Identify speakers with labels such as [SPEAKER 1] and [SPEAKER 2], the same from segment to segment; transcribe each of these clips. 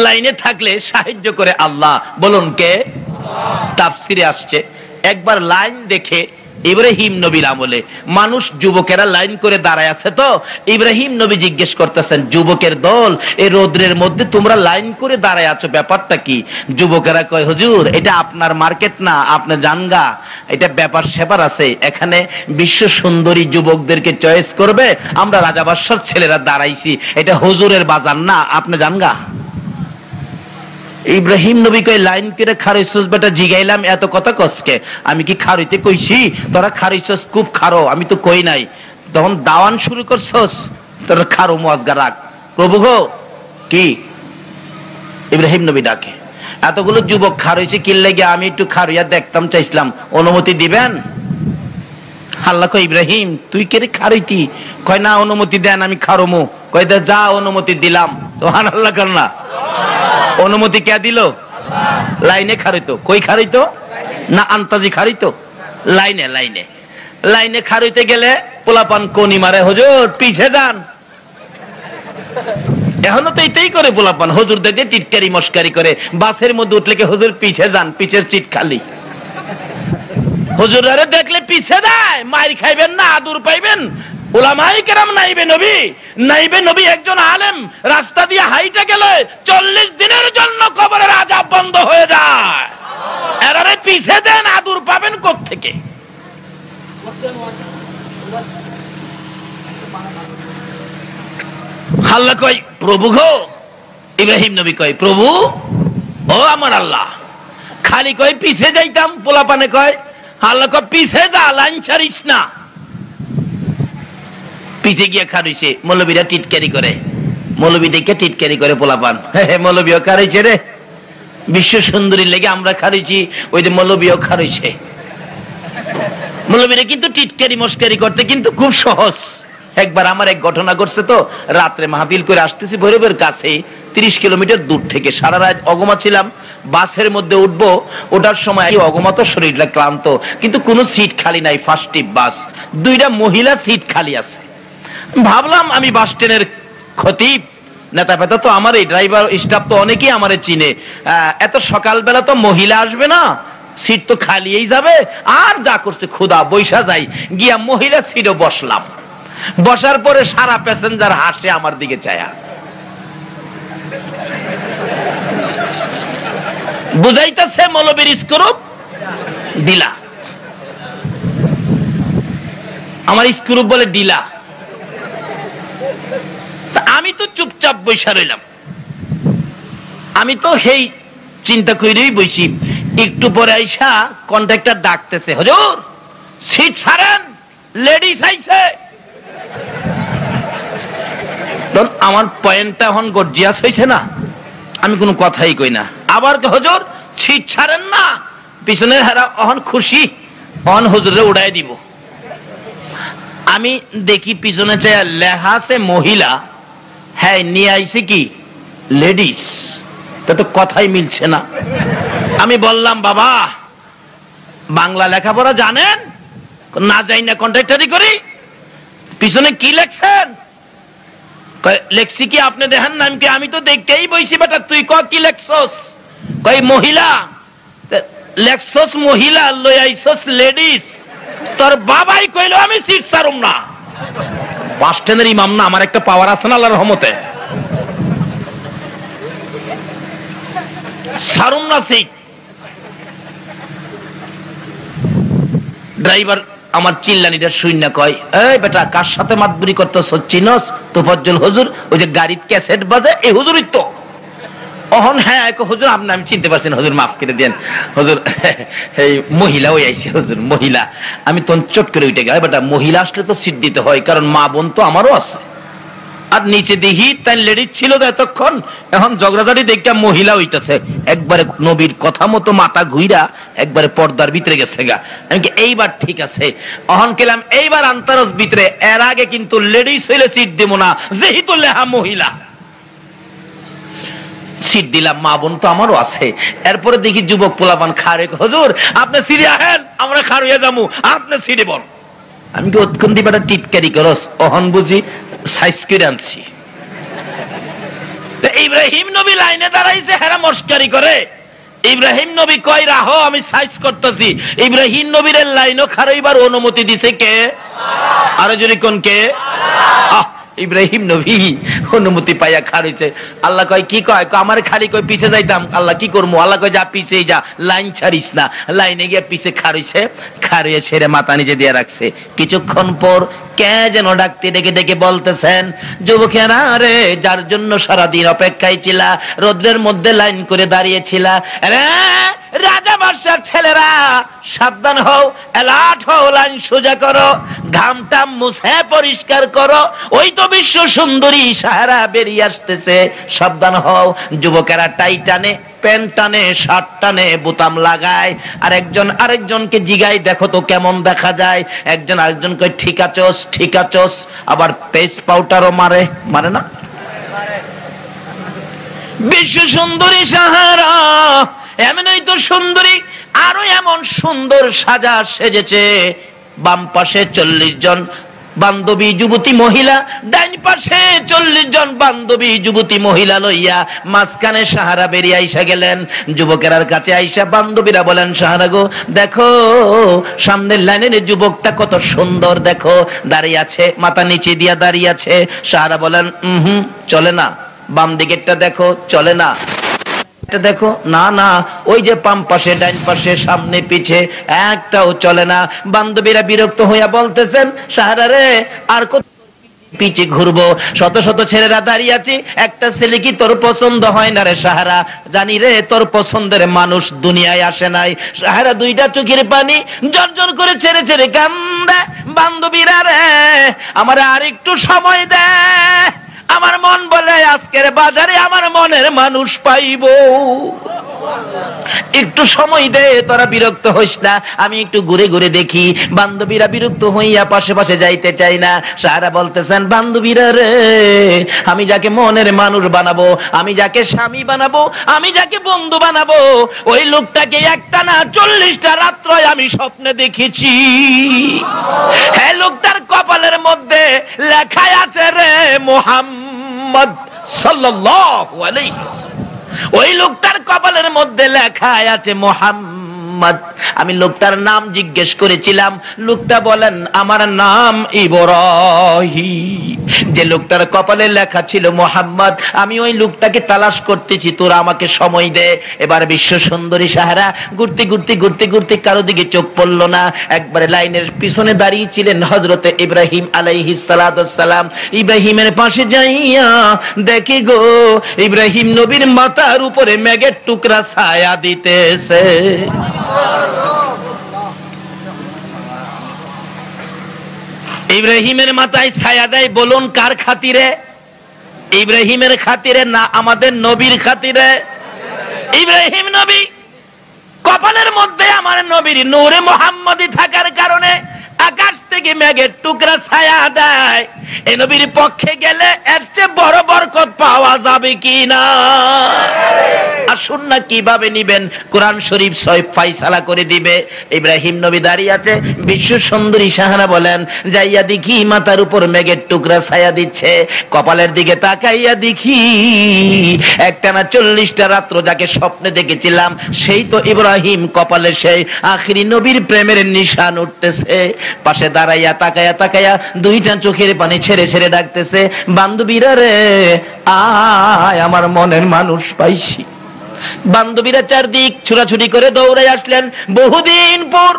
[SPEAKER 1] লাইনে থাকলে সাহায্য করে আল্লাহ। বলুন কে? তাফসিরে আসছে একবার লাইন দেখে ইব্রাহিম নবীর আমলে মানুষ যুবকেরা লাইন করে দাঁড়ায় আছে, তো ইব্রাহিম নবী জিজ্ঞেস করতেছেন, যুবকের দল এই রোদ্রের মধ্যে তোমরা লাইন করে দাঁড়ায় আছো, ব্যাপারটা কি? যুবকেরা কয়, হুজুর এটা আপনার মার্কেট না, আপনি জানগা, এটা ব্যাপার স্যাপার আছে, এখানে বিশ্ব সুন্দরী যুবকদেরকে চয়েস করবে, আমরা রাজা বাদশার ছেলেরা দাঁড়াইছি, এটা হুজুরের বাজার না, আপনি জানগা। ইব্রাহিম নবী কয়, লাইন করে খারইছস বেটা, জিগাইলাম এত কথা কসকে, আমি কি খারইতে কইছি? তোরা খারইছস খুব খারো, আমি তো কই নাই। তখন দাওয়ান শুরু করছস, তোরা খারো মুয়াজগা রাখ। প্রভু গো, কি? ইব্রাহিম নবী ডাকে, এতগুলো যুবক খারইছে কি লাগে, আমি একটু খারইয়া দেখতাম চাইছিলাম, অনুমতি দিবেন? আল্লাহ কয়, ইব্রাহিম তুই কে রে খারইতি? কয় না, অনুমতি দেন, আমি খারমু। কয় দে, যা, অনুমতি দিলাম। সুবহানাল্লাহ কর না। অনুমতি কে দিল? লাইনে খারিত। কই খারিত? না আন্তাজি খারিত? লাইনে লাইনে লাইনে খারিতে গেলে পোলাপান কোনি মারে, হুজুর পিছে যান। এখনো তো এইটাই করে পোলাপান, হুজুর দেখে টিটকারি মস্কারি করে, বাসের মধ্যে উঠলে কি হুজুর পিছে যান, পিছের সিট খালি। হুজুরারে দেখলে পিছে দেয়, মাইর খাইবেন না, আদর পাইবেন। উলামায়ে কেরাম নাইবে নবী, নাইবে নবী একজন আলেম রাস্তা দিয়ে হাইটে গেলে 40 দিনের জন্য কবরের আযাব বন্ধ হয়ে যায়। এরারে পিছে দেন, আদর পাবেন কোত্থেকে? আল্লাহ কয়, প্রভু গো। ইব্রাহিম নবী কয়, প্রভু ও আমার আল্লাহ। খালি কয় পিছে যাইতাম, পোলাপানে কয়, আল্লাহ কয় পিছে যা, লাইন ছাড়িস না। পিছে গিয়ে খারইছে, মৌলবীরা টিটকারি করে, মৌলবী দেখে টিটকারি করে পোলাপান, মৌলবীও খারইছে রে, বিশ্ব সুন্দরীর লেগে আমরা খারইছি, ওই যে মৌলবীও খারইছে। মৌলবীরা কিন্তু টিটকারি মস্কারি করতে কিন্তু খুব সহজ। একবার আমার এক ঘটনা ঘটছে, তো রাত্রে মাহফিল করে আসতেছি ভৈরবের কাছে, 30 কিলোমিটার দূর থেকে, সারা রাত অগমা ছিলাম, বাসের মধ্যে উঠবো, ওঠার সময় অগমা, তো শরীরটা ক্লান্ত, কিন্তু কোনো সিট খালি নাই, ফার্স্ট টিপ বাস, 2টা মহিলা সিট খালি আছে। ভাবলাম আমি বাস স্ট্যান্ডের খতিব, নেতা ফেতা তো আমার, এই ড্রাইভার স্টাফ তো অনেকেই আমার চিনে, এত সকালবেলা তো মহিলা আসবে না, সিট তো খালিই যাবে, আর যা করছে ক্ষুধা, বৈশা যাই, গিয়া মহিলা সিটে বসলাম। বসার পরে সারা প্যাসেঞ্জার হাসে আমার দিকে চায়া, বুঝাইতেছে মৌলবীর স্ক্রুপ দিলা, আমার স্ক্রুপ বলে ডিলা। আমি তো চুপচাপ বৈশা রইলাম, আমি তো সেই চিন্তা করেই বইছি। একটু পরে আইসা কন্ট্রাক্টর ডাকতেছে, হুজুর সিট ছাড়েন, লেডিস আইছে। আমার পয়েন্টটা এখন গর্জিয়াস হয়েছে না, আমি কোনো কথাই কই না। আবার হুজুর সিট ছাড়েন না, পিছনের হারা এখন খুশি, এখন হুজুরে উড়াই দিব। আমি দেখি পিছনে চাই লেখা আছে মহিলা, হ্যাঁ নিয়ে আইছে কি লেডিস, তা তো কথাই মিলছে না। আমি বললাম, বাবা বাংলা লেখাপড়া জানেন? না যাই না, কন্ট্রাক্টরি করি। পিছনে কি লেখছেন? লেখছি কি আপনি দেখেন না? আমি তো দেখতেই বইছি, বেটা তুই ক কি লেখছস? কই মহিলা। লেখছস মহিলা, লই আইছস লেডিস। তোর বাবাই কইলো আমি সিট ছাড়ুম না। বাস স্ট্যান্ডের ইমাম না, আমার একটা পাওয়ার আছে না আল্লাহর রহমতে, ছাড়ুম না সিট। ড্রাইভার আমার চিল্লানিটা শূন্য কয়, এই বেটা কার সাথে মাতবুরি করতেছ চিনস? তোফাজ্জল হুজুর, ওই যে গাড়ির ক্যাসেট বাজে, এই হুজুরই তো। অহন হ্যাঁ হুজুর আপনি, আমি চিনতে পারছি না হুজুর, মাফ করে দেন হুজুর, এই মহিলা ওই আইছে হুজুর, মহিলা। আমি তখন চট করে উঠে গেলাম, বেটা মহিলা আসলে তো সিট দিতে হয়, কারণ মা বোন তো আমারও আছে। আর নিচে দেখি তাই লেডিস ছিল তো এতক্ষণ, এখন ঝগড়াঝাড়ি দেখে মহিলা হইতেছে, একবারে নবীর কথা মতো মাথা ঘুইরা একবারে পর্দার ভিতরে গেছে গা। আমি এইবার ঠিক আছে, অহন কেলাম এইবার আন্তরস ভিতরে। এর আগে কিন্তু লেডিস হইলে সিট দেব না, যেহেতু লেহা মহিলা। সিট দিলাম, মা বোন তো আমারও আছে। এরপরে দেখি যুবক পোলাপান খারে, হুজুর আপনি সিটে আহেন, আমরা খার হইয়া যাবো, আপনি সিটে বল। আমি কি অতক্ষণ দিবাটা টিটকারি করস? অহন বুঝি সাইজ করে আনছি। তো ইব্রাহিম নবী লাইনে দাঁড়াইছে, হেরা মস্কারি করে। ইব্রাহিম নবী কয় রাহো, আমি সাইজ করতেছি। ইব্রাহিম নবীর লাইনও খারাইবার অনুমতি দিছে কে? আরো যদি কোন কে? ইব্রাহিম নবী অনুমতি পাইয়া খাড়িছে। আল্লাহ কয় কি কয়? আমার খালি কয় পিছে যাইতাম। আল্লাহ কি করবো? আল্লাহ কয় যা পিছে যা, লাইন ছাড়িস না। লাইনে গিয়ে পিছে খাড়িছে, খাড়িয়ে ছেড়ে মাথা নিচে দিয়ে রাখছে। কিছুক্ষণ পর কে যেন ডাকতে ডেকে ডেকে বলতেছেন, যুবকেরা রে, যার জন্য সারাদিন অপেক্ষায় ছিলা, রোদ্রের মধ্যে লাইন করে দাঁড়িয়েছিলা, রে রাজা বাদশার ছেলেরা, সাবধান হও, অ্যালার্ট হও, লাইন সোজা করো, ঘামটাম মুছে পরিষ্কার করো, ওই তো বিশ্ব সুন্দরী সাহারা বেরিয়ে আসতেছে, সাবধান হও। যুবকেরা টাই টানে, প্যান্ট টানে, শার্ট টানে, বোতাম লাগায়, আর একজন আরেকজনকে জিগাই, দেখো তো কেমন দেখা যায়। একজন আরেকজনকে ঠিক আছোস, ঠিক আছোস, আবার পেস পাউডারও মারে, মারে না? বিশ্ব সুন্দরী সাহারা এমনই তো সুন্দরী, আরো এমন সুন্দর সাজা সেজেছে। বাম পাশে 40 জন বান্ধবী যুবতী মহিলা, ডাইন পাশে 40 জন বান্ধবী যুবতী মহিলা লইয়া মাঝখানে সাহারা বেরিয়ে আইসা গেলেন। যুবকেরার কাছে আইসা বান্ধবীরা বলেন, সাহারা গো, দেখো সামনের লাইনের যুবকটা কত সুন্দর, দেখো দাঁড়িয়ে আছে, মাথা নিচে দিয়া দাঁড়িয়ে আছে। সাহারা বলেন, চলে না। বাম দিকেরটা দেখো, চলে না। দেখো, না না, ওই যে বাম পাশে, ডাইন পাশে, সামনে পিছে, একটাও চলে না। বান্ধবীরা বিরক্ত হইয়া বলতেছেন, সাহারা রে, আর কত পিছে ঘুরবো? শত শত ছেলেরা দাঁড়িয়ে আছে, একটা ছেলে কি তোর পছন্দ হয় না রে সাহারা? জানি রে, তোর পছন্দের মানুষ দুনিয়ায় আসে নাই। সাহারা দুইটা চোখের পানি জর্জর করে ছেড়ে ছেড়ে কান্দে। বান্ধবীরা রে, আমার আর একটু সময় দে, আমার মন বলে আজকের বাজারে আমার মনের মানুষ পাইব, একটু সময় দে, তোরা বিরক্ত হইস না, আমি একটু ঘুরে ঘুরে দেখি। বান্ধবীরা বিরক্ত হইয়া পাশে পাশে যাইতে চাই না। সাহারা বলতেছেন, বান্ধবীরা রে, আমি যাকে মনের মানুষ বানাবো, আমি যাকে স্বামী বানাবো, আমি যাকে বন্ধু বানাবো, ওই লোকটাকে একটা না 40টা রাত্র আমি স্বপ্নে দেখেছি। হ্যাঁ, লোকটার কপালের মধ্যে লেখা আছে রে মুহাম্মদ সাল্লাল্লাহু আলাইহি ওয়াসাল্লাম। ওই লোকটার কপালের মধ্যে লেখা আছে মুহাম্মদ। আমি লোকটার নাম জিজ্ঞেস করেছিলাম, লোকটা বলেন আমার নাম ইব্রাহিম। যে লোকটার কপালে লেখা ছিল মুহাম্মদ, আমি ওই লোকটাকে তালাশ করতেছি, তোরা আমাকে সময় দে। এবার বিশ্ব সুন্দরী সাহারা ঘুরতে ঘুরতে ঘুরতে ঘুরতে কারো দিকে চোখ পড়ল না। একবারে লাইনের পিছনে দাঁড়িয়ে ছিলেন হযরতে ইব্রাহিম আলাইহিস সালাতু ওয়াস সালাম। ইব্রাহিমের পাশে যাইয়া দেখি গো, ইব্রাহিম নবীর মাথার উপরে মেঘের টুকরা ছায়া দিতেছে। ইব্রাহিমের মাথায় ছায়া দেয়, বলুন কার খাতিরে? ইব্রাহিমের খাতিরে না আমাদের নবীর খাতিরে? ইব্রাহিম নবী কপালের মধ্যে আমার নবীর নূরে মুহাম্মদী থাকার কারণে আকাশ থেকে মেঘের টুকরা ছায়া দেয়। এই নবীর পক্ষে গেলে এর চেয়ে বড় বরকত পাওয়া যাবে কি না? আসুন না, কিভাবে নিবেন? কোরআন শরীফ সব ফয়সালা করে দিবে। ইব্রাহিম নবী দাঁড়িয়ে আছে, বিশ্ব সুন্দরী সাহারা বলেন, যাইয়া দেখি মাথার উপর মেঘের টুকরা ছায়া দিচ্ছে। কপালের দিকে তাকাইয়া দেখি একটানা 40টা রাত্র যাকে স্বপ্নে দেখেছিলাম, সেই তো ইব্রাহিম। কপালে সেই আখিরি নবীর প্রেমের নিশান উঠতেছে। পাশে দাঁড়াইয়া তাকাইয়া তাকাইয়া দুইটা চোখের পানি ছেড়ে ছেড়ে ডাকতেছে, বান্ধবীরা রে, আয়, আমার মনের মানুষ পাইছি। বান্ধবীরা চারদিক ছুটাছুটি করে দৌড়ে আসলেন। বহুদিন পর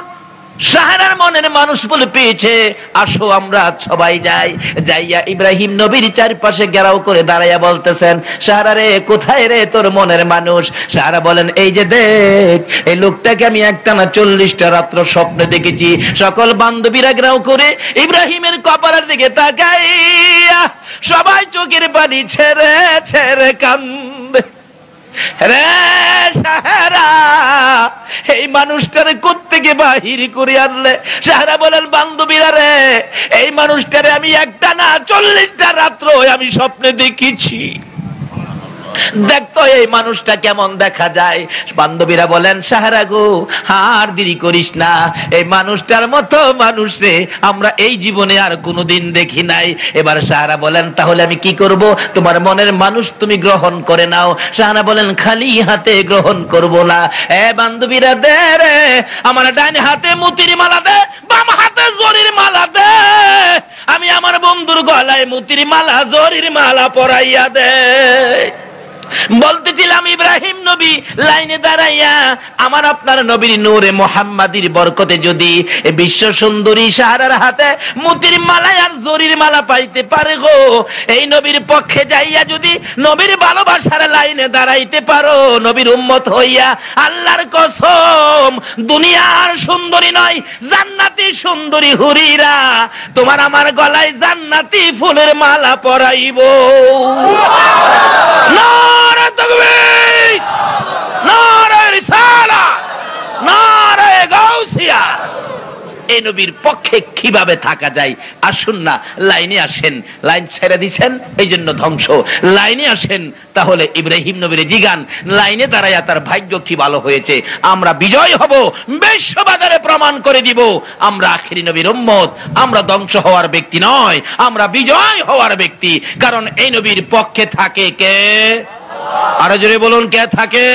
[SPEAKER 1] সাহারার মনের মানুষ বলে পেয়েছে, আসো আমরা সবাই যাই। যাইয়া ইব্রাহিম নবীর চারপাশে ঘেরাও করে দাঁড়াইয়া বলতেছেন, সাহারা রে, কোথায় রে তোর মনের মানুষ? সাহারা বলেন, এই যে দেখ, এই লোকটাকে আমি একটানা 40টা রাত্র স্বপ্নে দেখেছি। সকল বান্ধবীরা ঘেরাও করে ইব্রাহিমের কপালের দিকে তাকাইয়া সবাই চোখের পানি ছেড়ে ছেড়ে কান্দে। রে সাহারা, এই মানুষটারে কোত্থেকে বাহির করে আনলে? সাহারা বলেন, বান্ধবীরা রে, এই মানুষটারে আমি একটা না 40টা রাত্র আমি স্বপ্নে দেখেছি। দেখতো এই মানুষটা কেমন দেখা যায়। বান্ধবীরা বলেন সাহারা গো আর দেরি করিস না, এই মানুষটার মতো মানুষ রে আমরা এই জীবনে আর কোনোদিন দেখি নাই। এবার সাহারা বলেন তাহলে আমি কি করব? তোমার মনের মানুষ তুমি গ্রহণ করে নাও। সাহারা বলেন খালি হাতে গ্রহণ করব না। বান্ধবীরা দে রে, আমার ডান হাতে মুতির মালা দে, বাম হাতে জরির মালা দে, আমি আমার বন্ধুর গলায় মুতির মালা জরির মালা পরাইয়া দে। বলতেছিলাম ইব্রাহিম নবী লাইনে দাঁড়াইয়া আমার আপনার নবীর নূরে মুহাম্মাদির বরকতে যদি বিশ্ব সুন্দরী সাহারার হাতে মুতির মালা আর জরির মালা পাইতে পারে গো, এই নবীর পক্ষে যাইয়া যদি নবীর ভালোবাসার লাইনে দাঁড়াইতে পারো নবীর উম্মত হইয়া, আল্লাহর কসম দুনিয়ার সুন্দরী নয় জান্নাতি সুন্দরী হুরিরা তোমার আমার গলায় জান্নাতি ফুলের মালা পরাইব। নারে তাকবীর, নারে রিসালাত, নারে গাউসিয়া। এই নবীর পক্ষে কিভাবে থাকা যায়? আসুন না লাইনে আসেন। লাইন ছেড়ে দিছেন এই জন্য ধ্বংস। লাইনে আসেন, তাহলে ইব্রাহিম নবীর জিগান লাইনে দাঁড়াইয়া তার ভাগ্য কি ভালো হয়েছে। আমরা বিজয় হব, বিশ্ববাজারে প্রমাণ করে দিব আমরা আখিরি নবীর উম্মত, আমরা ধ্বংস হওয়ার ব্যক্তি নয়, আমরা বিজয় হওয়ার ব্যক্তি। কারণ এই নবীর পক্ষে থাকে কে? আরো জোরে বলুন, কে থাকে?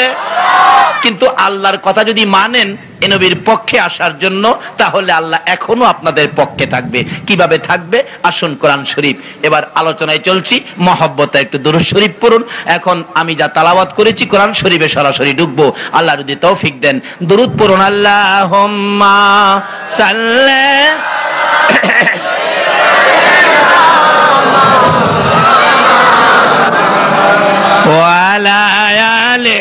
[SPEAKER 1] কিন্তু আল্লাহর কথা যদি মানেন এই নবীর পক্ষে আসার জন্য, তাহলে আল্লাহ এখনো আপনাদের পক্ষে থাকবে। কিভাবে থাকবে? আসুন কোরআন শরীফ এবার আলোচনায় চলছি। মহব্বতে একটু দুরূদ শরীফ পড়ুন। এখন আমি যা তেলাওয়াত করেছি কোরআন শরীফে সরাসরি ঢুকবো। আল্লাহ যদি তৌফিক দেন দুরূদ পড়ুন। আল্লাহুম্মা সাল্লি ওয়া আলা আলি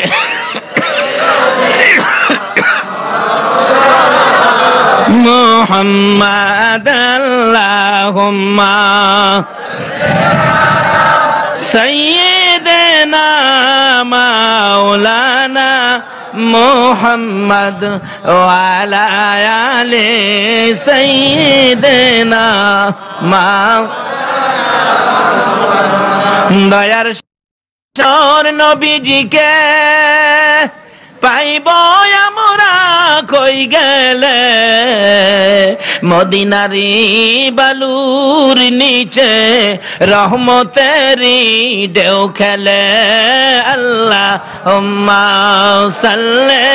[SPEAKER 1] মুহাম্মাদ। আল্লাহুম্মা সাইয়্যিদিনা মাওলানা মুহাম্মদ ওয়া আলা আলি সাইয়্যিদিনা দয়ার চর নবীজিকে পাইব আমরা কই গেলে, মদিনারি বালুর নিচে রহমতেরি ঢেউ খেলে। আল্লাহুম্মা সাল্লি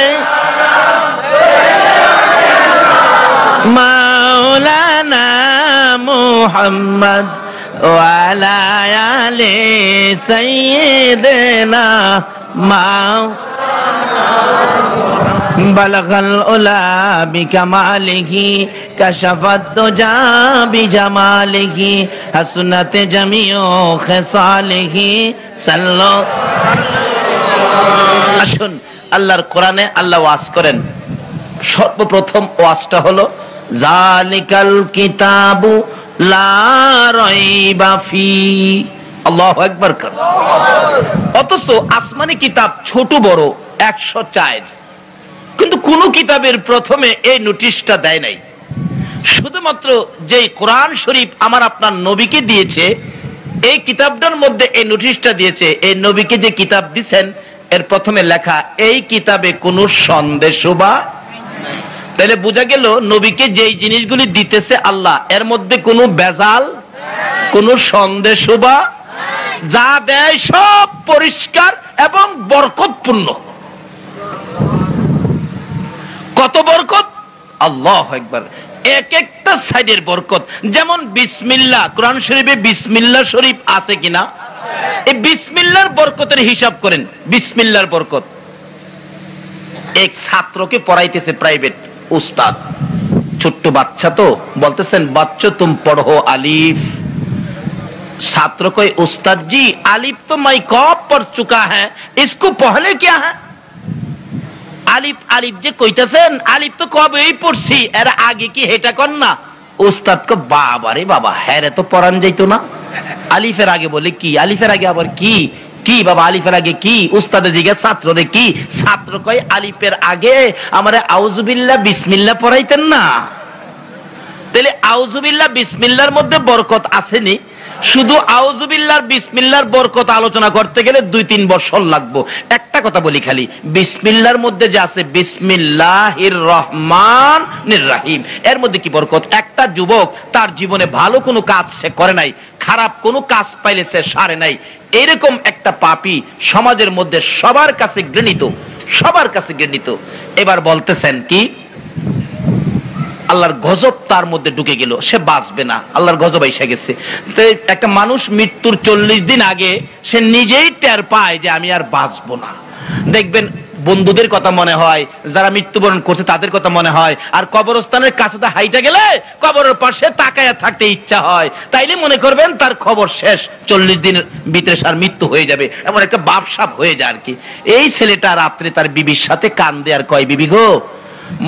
[SPEAKER 1] মাওলানা মুহাম্মদ ওয়া আলা আলি সাইয়্যিদিনা বালাগাল উলা বিকামালিহি কাশাফাত দুজা বিজামালিহি হাসনাত জামিউ খিসালিহি সাল্লাল্লাহু। আসুন আল্লাহর কোরআনে আল্লাহ ওয়াজ করেন। সর্বপ্রথম ওয়াজটা হলো জালিকাল কিতাবু লা রাইবা ফি। আল্লাহু আকবার। অথচ আসমানি কিতাব ছোট বড় 104, কিন্তু কোন কিতাবের প্রথমে এই নোটিশটা দেয় নাই। শুধুমাত্র যে কোরআন শরীফ আমার আপনার নবীকে দিয়েছে এই কিতাবটার মধ্যে এই নোটিশটা দিয়েছে। এই নবীকে যে কিতাব দিবেন এর প্রথমে লেখা এই কিতাবে কোনো সন্দেশ বা, তাহলে বোঝা গেল নবীকে যেই জিনিসগুলি দিতেছে আল্লাহ এর মধ্যে কোনো বেজাল, কোনো সন্দেশ বা, যা দেয় সব পরিষ্কার এবং বরকতপূর্ণ। কত বরকত! আল্লাহু আকবার। এক একটা সাইডের বরকত। যেমন বিসমিল্লাহ, কোরআন শরীফে বিসমিল্লাহ শরীফ আছে কিনা? এই বিসমিল্লাহর বরকতের হিসাব করেন। বিসমিল্লাহর বরকত। এক ছাত্রকে পড়াইতেছে প্রাইভেট উস্তাদ, ছোট্ট বাচ্চা তো, বলতেছেন বাচ্চা তুম পড়ো আলিফ। ছাত্র কয় उस्ताद जी आलिफ तो मैं कब पढ़ चुका है, इसको पहले क्या है? आलिफ आलिफ जे কইতাছেন আলিফ তো কবেই পড়ছি, এর আগে কি হেটা কর না? উস্তাদ কো বাবা রে বাবা, হ্যাঁ রে তো পড়ান যাইতো না। আলিফের আগে বলে কি? আলিফের আগে আবার কি? কি বাবা আলিফের আগে কি? উস্তাদে জিজ্ঞাসা ছাত্র রে কি? ছাত্র কয় আলিফের আগে আমারে আউযুবিল্লাহ বিসমিল্লাহ পড়াইতেন না। তাহলে আউযুবিল্লাহ বিসমিল্লাহর মধ্যে বরকত আসেনি? শুধু আউযুবিল্লাহর বিসমিল্লাহর বরকত আলোচনা করতে গেলে 2-3 বছর লাগবে। একটা কথা বলি খালি, বিসমিল্লাহর মধ্যে যে আছে বিসমিল্লাহির রহমানির রহিম, এর মধ্যে কি বরকত। একটা যুবক তার জীবনে ভালো কোনো কাজ সে করে নাই, খারাপ কোনো কাজ পাইলে সে সারে নাই, এরকম একটা পাপী সমাজের মধ্যে সবার কাছে ঘৃণিত, সবার কাছে ঘৃণিত। এবার বলতেছেন কি আল্লাহর গজব তার মধ্যে ঢুকে গেল, সে বাঁচবে না, আল্লাহর গজব এসে গেছে। তো একটা মানুষ মৃত্যুর 40 দিন আগে সে নিজেই টের পায় যে আমি আর বাঁচবো না। দেখবেন বন্ধুদের কথা মনে হয়, যারা মৃত্যুবরণ করছে তাদের কথা মনে হয়, আর কবরস্থানের কাছে হাইটা গেলে কবরের পাশে তাকায়া থাকতে ইচ্ছা হয়, তাইলে মনে করবেন তার খবর শেষ, 40 দিনের ভিতরে তার মৃত্যু হয়ে যাবে, এমন একটা বাপসাপ হয়ে যায় আর কি। এই ছেলেটা রাত্রে তার বিবির সাথে কান্দে আর কয়, বিবি গো,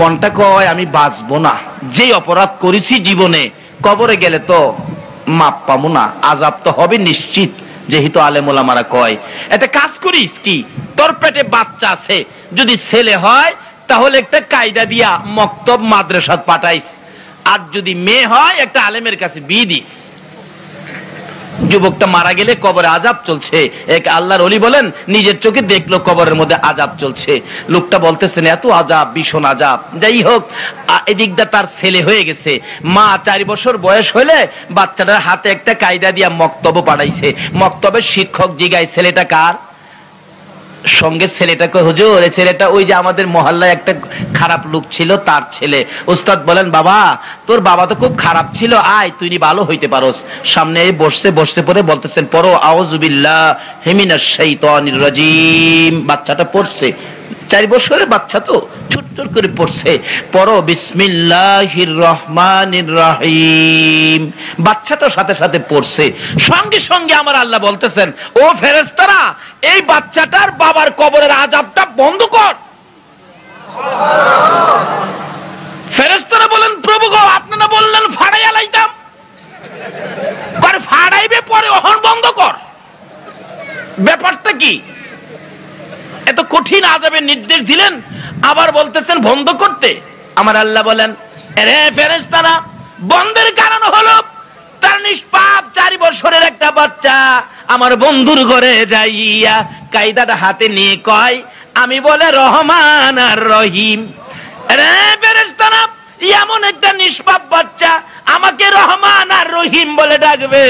[SPEAKER 1] মনটা কয় আমি বাঁচবো না, যে অপরাধ করেছি জীবনে কবরে গেলে তো মাপ পাবো না, আযাব তো হবে নিশ্চিত। যেহেতু আলেম ওলামারা কয় একটা কাজ করিস, কি তোর পেটে বাচ্চা আছে, যদি ছেলে হয় তাহলে একটা কায়দা দিয়া মক্তব মাদ্রাসাত পাঠাইস, আর যদি মেয়ে হয় একটা আলেমের কাছে বিয়ে দিস। যুবকটা মারা গেলে কবরে আযাব চলছে, এক আল্লাহর ওলি বলেন নিজের চোখে দেখলো কবরের মধ্যে আযাব চলছে। লোকটা বলতেছেন এত আযাব, ভীষণ আযাব। যাই হোক, এদিকটা তার ছেলে হয়ে গেছে, মা 4 বছর বয়স হলে বাচ্চাটার হাতে একটা কায়দা দিয়া মক্তব পাঠাইছে। মক্তবের শিক্ষক জিগায় ছেলেটা কার? সঙ্গে ছেলেটাকে, হুজুর এই ছেলেটা ওই যে আমাদের মহল্লায় একটা খারাপ লোক ছিল তার ছেলে। উস্তাদ বলেন বাবা তোর বাবা তো খুব খারাপ ছিল, আয় তুই ভালো হইতে পারোস। সামনে বসছে পরে বলতেছেন পড়ো আউযুবিল্লাহি মিনাশ শাইতানির রাজিম। বাচ্চাটা পড়ছে, 4 বছরের বাচ্চা তো ছোট্ট করে পড়ছে, পড়ো বিসমিল্লাহির রহমানির রহিম। বাচ্চাটা সাথে সাথে পড়ছে, সঙ্গে সঙ্গে আমার আল্লাহ বলতেছেন ও ফেরেশতারা এই বাচ্চাটার বাবার কবরের আযাবটা বন্ধ কর। ফেরেশতারা বলেন প্রভু গো আপনারা বললেন ফাড়াইয়া লাইতাম, আর ফাড়াইবে পরে ওহন বন্ধ কর, ব্যাপারটা কি? এত কঠিন আযাবের নির্দেশ দিলেন, আবার বলতেছেন বন্ধ করতে। আমার আল্লাহ বলেন রে ফেরেশতারা বন্ধের কারণ হলো তার নিষ্পাপ 4 বছরের একটা বাচ্চা আমার বন্ধুর ঘরে যাইয়া কায়দাটা হাতে নিয়ে কয় আমি বলে রহমান আর রহিম। রে ফেরেশতারা এমন একটা নিষ্পাপ বাচ্চা আমাকে রহমান আর রহিম বলে ডাকবে,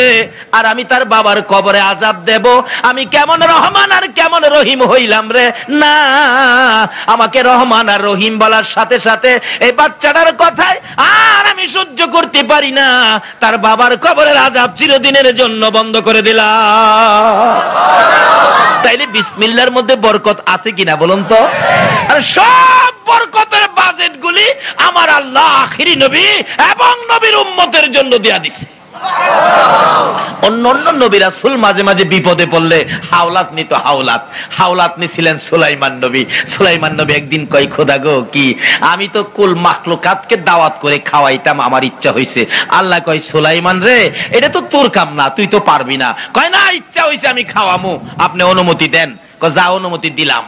[SPEAKER 1] আর আমি তার বাবার কবরে আযাব দেব, আমি কেমন রহমান আর কেমন রহিম হইলাম রে? না, আমাকে রহমান আর রহিম বলার সাথে সাথে এই বাচ্চাটার কথায় আর আমি সহ্য করতে পারি না, তার বাবার কবরের আযাব চিরদিনের জন্য বন্ধ করে দিলাম। তাইলে বিসমিল্লাহর মধ্যে বরকত আছে কিনা বলুন তো? আর সব বরকতের বাজেট গুলি আমার আল্লাহ আখিরি নবী এবং নবীর উম্মতের জন্য দেয়া দিছে। অন্যান্য নবী রাসূল মাঝে মাঝে বিপদে পড়লে হাওলাত নিত, হাওলাত নিছিলেন সুলাইমান নবী। সুলাইমান নবী একদিন কয় খোদা গো কি আমি তো কুল মাখলুকাতকে দাওয়াত করে খাওয়াইতাম, আমার ইচ্ছা হইছে। আল্লাহ কয় সুলাইমান রে এটা তো তোর কাম না, তুই তো পারবি না। কয় না ইচ্ছা হইছে আমি খাওয়ামু, আপনি অনুমতি দেন। কয় যা অনুমতি দিলাম।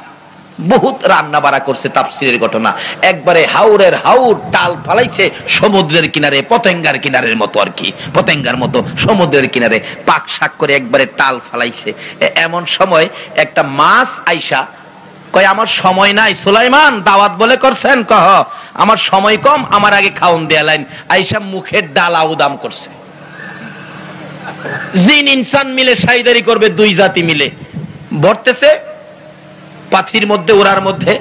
[SPEAKER 1] বহুত রান্না বাড়া করছে, তাফসীরের ঘটনা। একবারে হাওরের হাওর টাল ফালাইছে সমুদ্রের কিনারে, পতেঙ্গার কিনারের মতো আর কি, পতেঙ্গার মতো সমুদ্রের কিনারে পাক শাক করে একবারে টাল ফালাইছে। এমন সময় একটা মাছ আইসা কয় আমার সময় নাই সুলাইমান, দাওয়াত বলে করছেন? কহ আমার সময় কম, আমার আগে খাওন দেয়া লাইন। আইসা মুখের ডাল আউদাম করছে। জিন ইনসান মিলে শাইদারি করবে, 2 জাতি মিলে ভরতেছে পাথির মধ্যে, ওরার মধ্যে,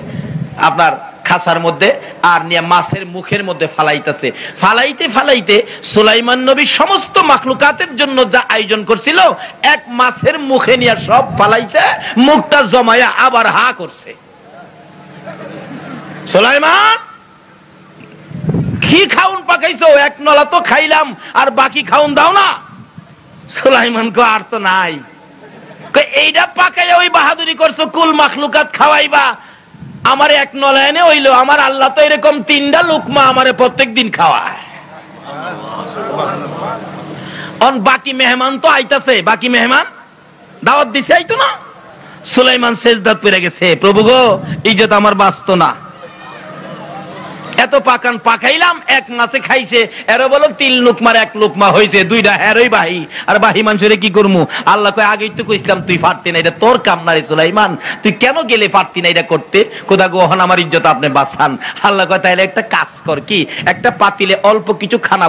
[SPEAKER 1] আপনার খাসার মধ্যে, আর নিয়ে মাছের মুখের মধ্যে ফালাইতেছে। ফালাইতে ফালাইতে সুলাইমান নবী সমস্ত মাখলুকাতের জন্য যা আয়োজন করছিল এক মাছের মুখে নিয়ে সব ফালাইছে, মুখটা জমায়া আবার হা করছে। সুলাইমান কি খাউন পাকাইছো? 1 নলা তো খাইলাম, আর বাকি খাউন দাও না। সুলাইমান কো আর তো নাই। এইটা পাকাইয়া ওই বাহাদুরি করছো, কুল মাখলুকাত খাওয়াইবা, আমার 1 নলা এনে হইলো। আমার আল্লাহ তো এরকম 3টা লুকমা আমারে প্রত্যেকদিন খাওয়ায়। বাকি মেহমান তো আইতাছে, বাকি মেহমান দাওয়াত দিছে আইতো না। সুলাইমান সেজদাত পড়ে গেছে, প্রভু গো ইজ্জত আমার বাঁচতো না, এত পাকান পাকাইলাম, এক মাসে খাইছে, এর বলো 3 লুকমার 1 লুকমা হয়েছে, 2টা হেরই বাহি, আর বাহি মানুষের কি করবো? আল্লাহ কয় আগেই তো কইছিলাম তুই পারতি না, এটা তোর কাম না রে সুলাইমান, তুই কেন গেলে পারতি না এটা করতে? কোথা গোহন আমার ইজ্জত আপনি বাঁচান। আল্লাহ কয় তাইলে একটা কাজ কর, কি? একটা পাতিলে অল্প কিছু খানা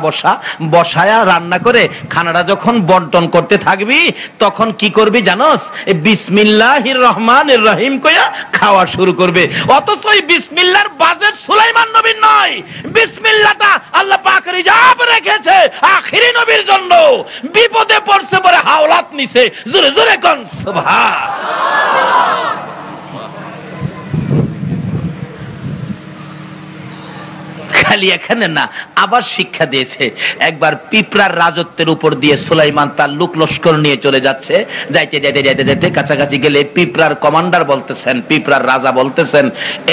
[SPEAKER 1] বসায়া রান্না করে খানাটা যখন বন্টন করতে থাকবি, তখন কি করবি জানোস? বিসমিল্লাহির রহমানির রহিম কইয়া খাওয়া শুরু করবে। অথচ এই বিসমিল্লাহর বাজেট সুলাইমান নবীর নয়, বিসমিল্লাহটা আল্লাহ পাক রিজার্ভ রেখেছে আখিরি নবীর জন্য। বিপদে পড়ছে পরে হাওলাত নিছে, জোরে জোরে কোন সুবহান। খালি এখানে না, আবার শিক্ষা দিয়েছে। একবার পিঁপড়ার রাজত্বের উপর দিয়ে সুলাইমান তার লোক লস্কর নিয়ে চলে যাচ্ছে, যাইতে যাইতে যাইতে যাইতে কাছাকাছি গেলে পিঁপড়ার কমান্ডার বলতেছেন, পিঁপড়ার রাজা বলতেছেন,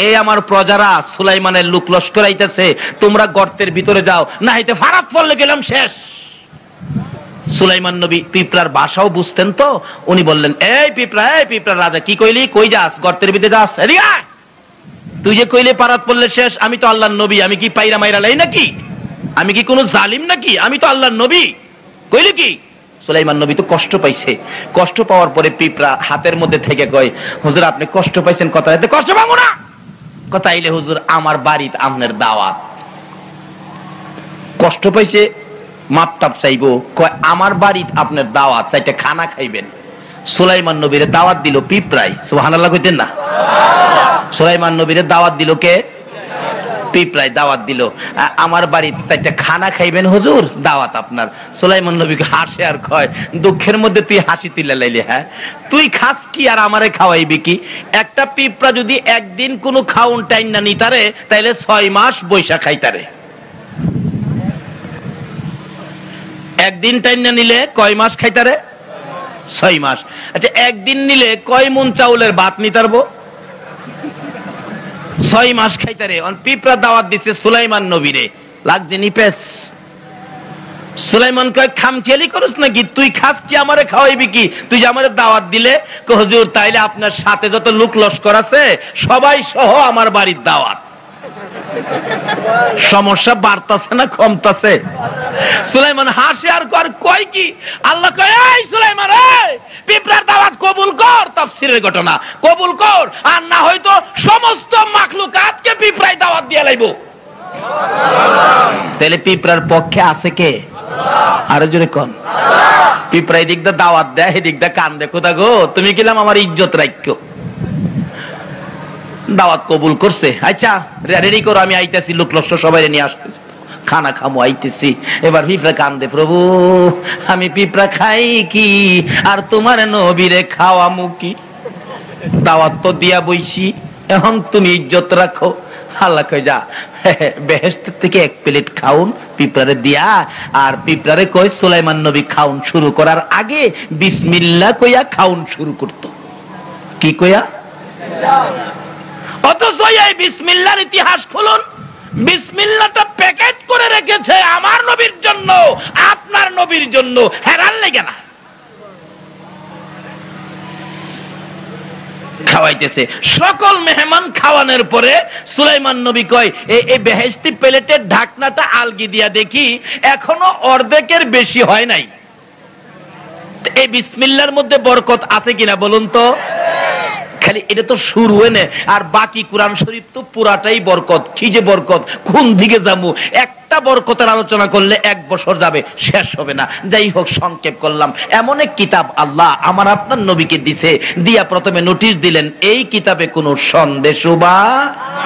[SPEAKER 1] এই আমার প্রজারা সুলাইমানের লোক লস্কর আইতেছে, তোমরা গর্তের ভিতরে যাও, না হইতে ফারাত পড়লে গেলাম শেষ। সুলাইমান নবী পিঁপড়ার ভাষাও বুঝতেন তো, উনি বললেন, এই পিঁপড়ার রাজা, কি কইলি? কই যাস? গর্তের ভিতরে যাস? এদিকে আয়। তুই যে কইলে পারাত পড়লে শেষ, আমি তো আল্লাহর নবী, আমি কি পাইরা মাইরা লাই নাকি? আমি কি কোনো জালিম নাকি? আমি তো আল্লাহর নবী, কইলি কি? সুলাইমান নবী তো কষ্ট পাইছে। কষ্ট পাওয়ার পরে পিঁপড়া হাতের মধ্যে থেকে কয়, হুজুর আপনি কষ্ট পাইছেন, কথা এতে কষ্ট পাবো না। কথা আইলে হুজুর আমার বাড়িতে আপনার দাওয়াত। কষ্ট পাইছে, মাপ টাপ চাইবো, কয় আমার বাড়িতে আপনার দাওয়াত, চাইতে খানা খাইবেন। সুলাইমান নবীর দাওয়াত দিল পিঁপড়াই, সুবহানাল্লাহ কইতেন না? সুলাইমান নবীর দাওয়াত দিল কে? পিঁপড়াই দাওয়াত দিল, আমার বাড়িতে তাইতে খানা খাইবেন হুজুর, দাওয়াত আপনার। সুলাইমান নবীকে হাসে আর কয়, দুঃখের মধ্যে তুই হাসি তুলে লাইলি? হ্যাঁ, তুই খাস কি আর আমারে খাওয়াইবি কি? একটা পিঁপড়া যদি একদিন কোনো খাউন টাইন না নিতারে, তাইলে 6 মাস বৈশা খাইতারে। একদিন টাইন না নিলে কয় মাস খাইতারে? 6 মাস। আচ্ছা, একদিন নিলে কয় মন চাউলের ভাত নিতারবো? 6 মাস খাইতারে। পিঁপড়া দাওয়াত দিচ্ছে সুলাইমান নবীরে, লাগছে নিপেস। সুলাইমান কয়, খামখেয়ালি করস নাকি? তুই খাস কি আমারে খাওয়াইবি কি? তুই যে আমারে দাওয়াত দিলে। হুজুর তাইলে আপনার সাথে যত লোক লস্কর আছে সবাই সহ আমার বাড়ির দাওয়াত। সমস্যা বাড়তাছে না কমতাছে? সুলাইমান হাসে আর কয় কি? আল্লাহ কয়, এই সুলাইমান, এই পিঁপড়ার দাওয়াত কবুল কর। তাফসীরের ঘটনা, কবুল কর, আর না হয়তো সমস্ত মাখলুকাতকে পিঁপড়ায় দাওয়াত দিয়ে লাইবো। তাহলে পিঁপড়ার পক্ষে আছে কে? আরো জোরে কোন? পিঁপড়া এদিক দা দাওয়াত দেয়, এদিক দা কান্দে, কোথা গো তুমি কিলাম আমার ইজ্জত রাখো। দাওয়াত কবুল করছে, আচ্ছা রেডি করো, আমি আইতেছি, লোক লস্কর সবাই নিয়ে আসতেছি, খানা খামো, আইতেছি। এবার পিঁপড়া কান্দে, প্রভু আমি পিঁপড়া খাই কি আর তোমার নবীরে খাওয়ামু কি? দাওয়াত তো দিয়া বইছি, এখন তুমি ইজ্জত রাখো। আল্লাহ কই, যা বেহেশত থেকে 1 প্লেট খাউন পিঁপড়ারে দিয়া। আর পিঁপড়ারে কই সুলাইমান নবী খাউন শুরু করার আগে বিসমিল্লাহ কইয়া খাউন শুরু করত। কি কইয়া? অথচ এই বিসমিল্লাহর ইতিহাস খুলুন, বিসমিল্লাহটা প্যাকেট করে রেখেছে আমার নবীর জন্য, আপনার নবীর জন্য, হেরান লেগে না। খাওয়াইতেছে সকল মেহমান খাওয়ানোর পরে সুলাইমান নবী কয়, এই বেহেশতি প্লেটের ঢাকনাটা আলগি দিয়া দেখি, এখনো অর্ধেকের বেশি হয় নাই। এই বিসমিল্লাহর মধ্যে বরকত আছে কিনা বলুন তো? খালি এটা তো শুরু এনে, আর বাকি কোরআন শরীফ তো পুরাটাই বরকত। কি যে বরকত, কোন দিকে যাবো? একটা বরকতের আলোচনা করলে 1 বছর যাবে, শেষ হবে না। যাই হোক, সংক্ষেপ করলাম। এমন এক কিতাব আল্লাহ আমার আপনার নবীকে দিছে, দিয়া প্রথমে নোটিশ দিলেন, এই কিতাবে কোনো সন্দেশ বা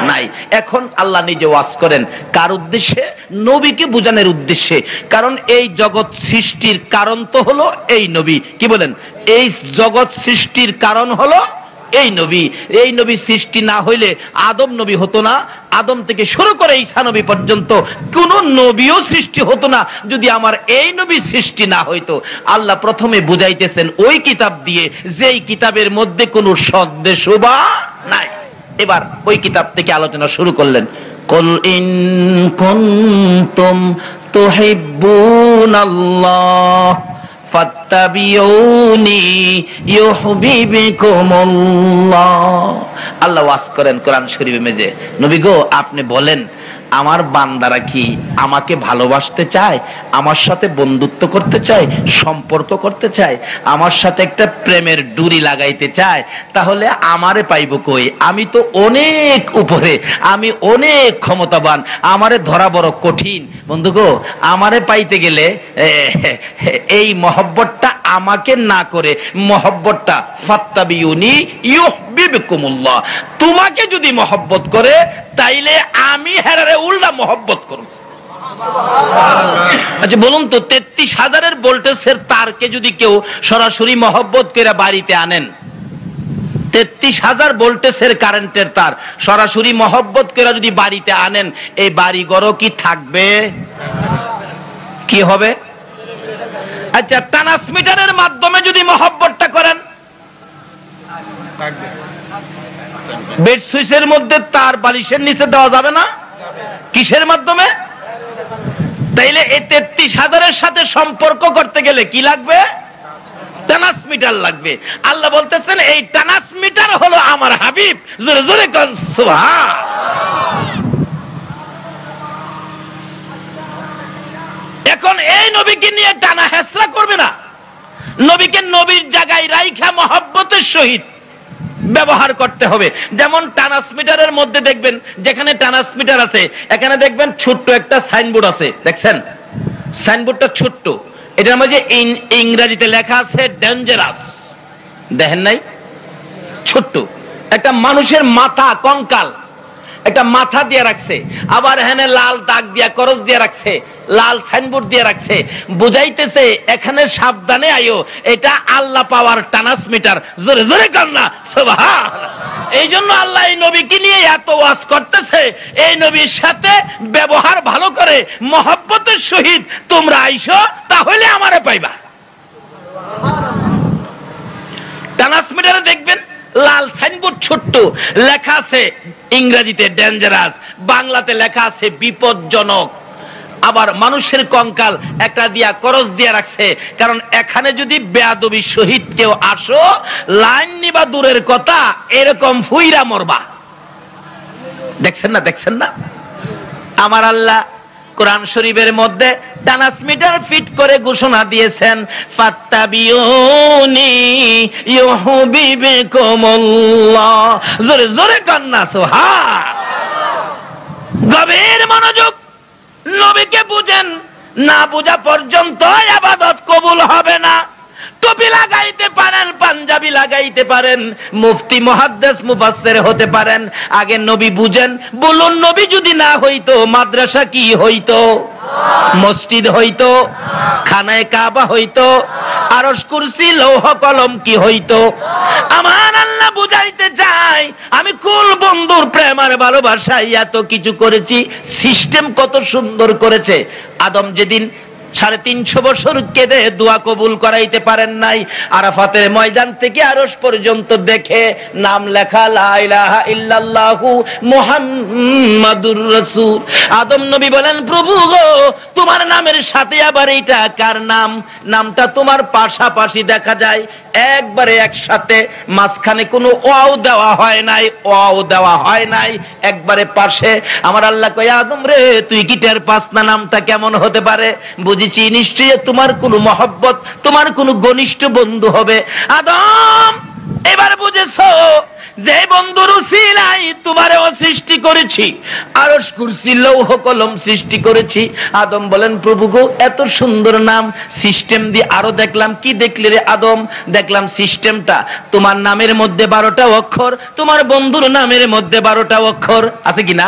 [SPEAKER 1] নাই। এখন আল্লাহ নিজে ওয়াজ করেন, কার উদ্দেশ্যে? নবীকে বোঝানোর উদ্দেশ্যে। কারণ এই জগৎ সৃষ্টির কারণ তো হলো এই নবী। কি বলেন? এই জগৎ সৃষ্টির কারণ হলো এই নবী। এই নবী সৃষ্টি না হইলে আদম নবী হতো না, আদম থেকে শুরু করে ঈসা নবী পর্যন্ত কোন নবীও সৃষ্টি হতো না যদি আমার এই নবী সৃষ্টি না হইতো। আল্লাহ প্রথমে বুঝাইতেছেন ওই কিতাব দিয়ে, যেই কিতাবের মধ্যে কোনো সন্দেশ বা নাই। এবার ওই কিতাব থেকে আলোচনা শুরু করলেন। কুল ইন কুনতুম তুহিব্বুনাল্লাহ ফাত্তাবিউনি ইউহিব্বুকুমুল্লাহ। আল্লাহ ওয়াজ করেন কোরআন শরীফে মেজে, নবী গো আপনি বলেন আমার বান্দারা কি আমাকে ভালোবাসতে চায়, আমার সাথে বন্ধুত্ব করতে চায়, সম্পর্ক করতে চায়, আমার সাথে একটা প্রেমের ডুরি লাগাইতে চায়, তাহলে আমারে পাইব কই? আমি তো অনেক উপরে, আমি অনেক ক্ষমতাবান, আমারে ধরা বড় কঠিন। বন্ধু গো, আমারে পাইতে গেলে এই মহব্বতটা আমাকে না করে মহব্বতটা ফাত্তাবিউনি ইউহিব্বুকুমুল্লাহ, তোমাকে যদি মহব্বত করে তাইলে আমি হেরারে উল্টা মহব্বত করব। আচ্ছা বলুন তো, 33,000-এর ভোল্টেজের তারকে যদি কেউ সরাসরি মহব্বত করে বাড়িতে আনেন, 33,000 ভোল্টেজের কারেন্টের তার সরাসরি মহব্বত করে যদি বাড়িতে আনেন, এই বাড়িঘরও কি থাকবে? কি হবে? আচ্ছা ট্রান্সমিটারের মাধ্যমে যদি মহব্বতটা করেন, বেড সুইচের মধ্যে তার বালিশের নিচে দেওয়া যাবে না? কিসের মাধ্যমে? তাইলে এই 33,000-এর সাথে সম্পর্ক করতে গেলে কি লাগবে? ট্রান্সমিটার লাগবে। আল্লাহ বলতেছেন এই ট্রান্সমিটার হলো আমার হাবিব। জোরে জোরে কোন সুবহান। এখন এই নবীকে নিয়ে টানা হেসরা করবে না, নবীকে নবীর জায়গায় রাইখা মহব্বতের সহিত ব্যবহার করতে হবে। যেমন ট্রান্সমিটারের মধ্যে দেখবেন, যেখানে ট্রান্সমিটার আছে এখানে দেখবেন ছোট্ট একটা সাইনবোর্ড আছে, দেখছেন? সাইনবোর্ডটা ছোট্ট, এটার মধ্যে ইংরেজিতে লেখা আছে ডেঞ্জারাস, দেখেন নাই? ছোট্ট একটা মানুষের মাথা, কঙ্কাল একটা মাথা দিয়ে রাখছে, আবার এখানে লাল দাগ দিয়া করস দিয়ে রাখছে, লাল সাইনবোর্ড দিয়ে রাখছে, বুঝাইতেছে এখানে সাবধানে আইও, এটা আল্লাহ পাওয়ার ট্রান্সমিটার। জোরে জোরে কান্না সুবহান। এই জন্য আল্লাহ এই নবীকে নিয়ে এত ওয়াজ করতেছে, এই নবীর সাথে ব্যবহার ভালো করে মহব্বতের সহিত তোমরা আইসো, তাহলে আমারে পাইবা। ট্রান্সমিটারে দেখবেন লাল সাইনবোর্ড ছোট্ট, লেখা আছে ইংরেজিতে ডেঞ্জারাস, বাংলাতে লেখা আছে বিপজ্জনক। আবার মানুষের কঙ্কাল একটা দিয়া করস দিয়া রাখছে, কারণ এখানে যদি বেয়াদবি সহিত কেউ আসো, লাইন নিবা দূরের কথা, এরকম ফুইরা মরবা। দেখছেন না? দেখছেন না? আমার আল্লাহ কোরআন শরীফের মধ্যে ট্রান্সমিটার ফিট করে ঘোষণা দিয়েছেন, ফাত্তাবিউনি ইউহিব্বুকুমুল্লাহ। জোরে জোরে কান্না সুবহান। গভীর মনোযোগ, নবীকে বুঝেন, না বুঝা পর্যন্ত ইবাদত কবুল হবে না। টুপি লাগাইতে পারেন, পাঞ্জাবি লাগাইতে পারেন, মুফতি মুহাদ্দিস মুফাসসির হতে পারেন, আগে নবী বুঝেন। বলুন, নবী যদি না হইতো মাদ্রাসা কি হইতো? মসজিদ হইতো? খানায়ে কাবা হইতো? আরশ কুরসি লৌহ কলম কি হইতো? আমার আল্লাহ বুঝাইতে চাই, আমি কুল বন্ধুর প্রেম আর ভালোবাসায় এত কিছু করেছি। সিস্টেম কত সুন্দর করেছে। আদম যেদিন 350 বছর কেঁদে দোয়া কবুল করাইতে পারেন নাই, আরাফাতের ময়দান থেকে আরশ পর্যন্ত দেখে নাম লেখা লা ইলাহা ইল্লাল্লাহু মুহাম্মাদুর রাসূল। আদম নবী বলেন, প্রভু গো, তোমার নামের সাথে আবার এটা কার নাম? নামটা তোমার পাশাপাশি দেখা যায়, একবারে একসাথে, মাঝখানে কোনো ওয়াও দেওয়া হয় নাই, ওয়াও দেওয়া হয় নাই, একবারে পাশে। আমার আল্লাহ কয়, আদম রে, তুই কি টের পাস না নামটা কেমন হতে পারে? বুঝেছি নিশ্চয়ই তোমার কোনো মহব্বত, তোমার কোনো ঘনিষ্ঠ বন্ধু হবে। আদম, এবার বুঝেছো যে বন্ধুর উসিলায় তোমারও সৃষ্টি করেছি, আরশ কুরসি লৌহ কলম সৃষ্টি করেছি। আদম বলেন, প্রভু গো, এত সুন্দর নাম, সিস্টেম দিয়ে আরো দেখলাম। কি দেখলি রে আদম? দেখলাম সিস্টেমটা, তোমার নামের মধ্যে 12টা অক্ষর, তোমার বন্ধুর নামের মধ্যে 12টা অক্ষর আছে কিনা?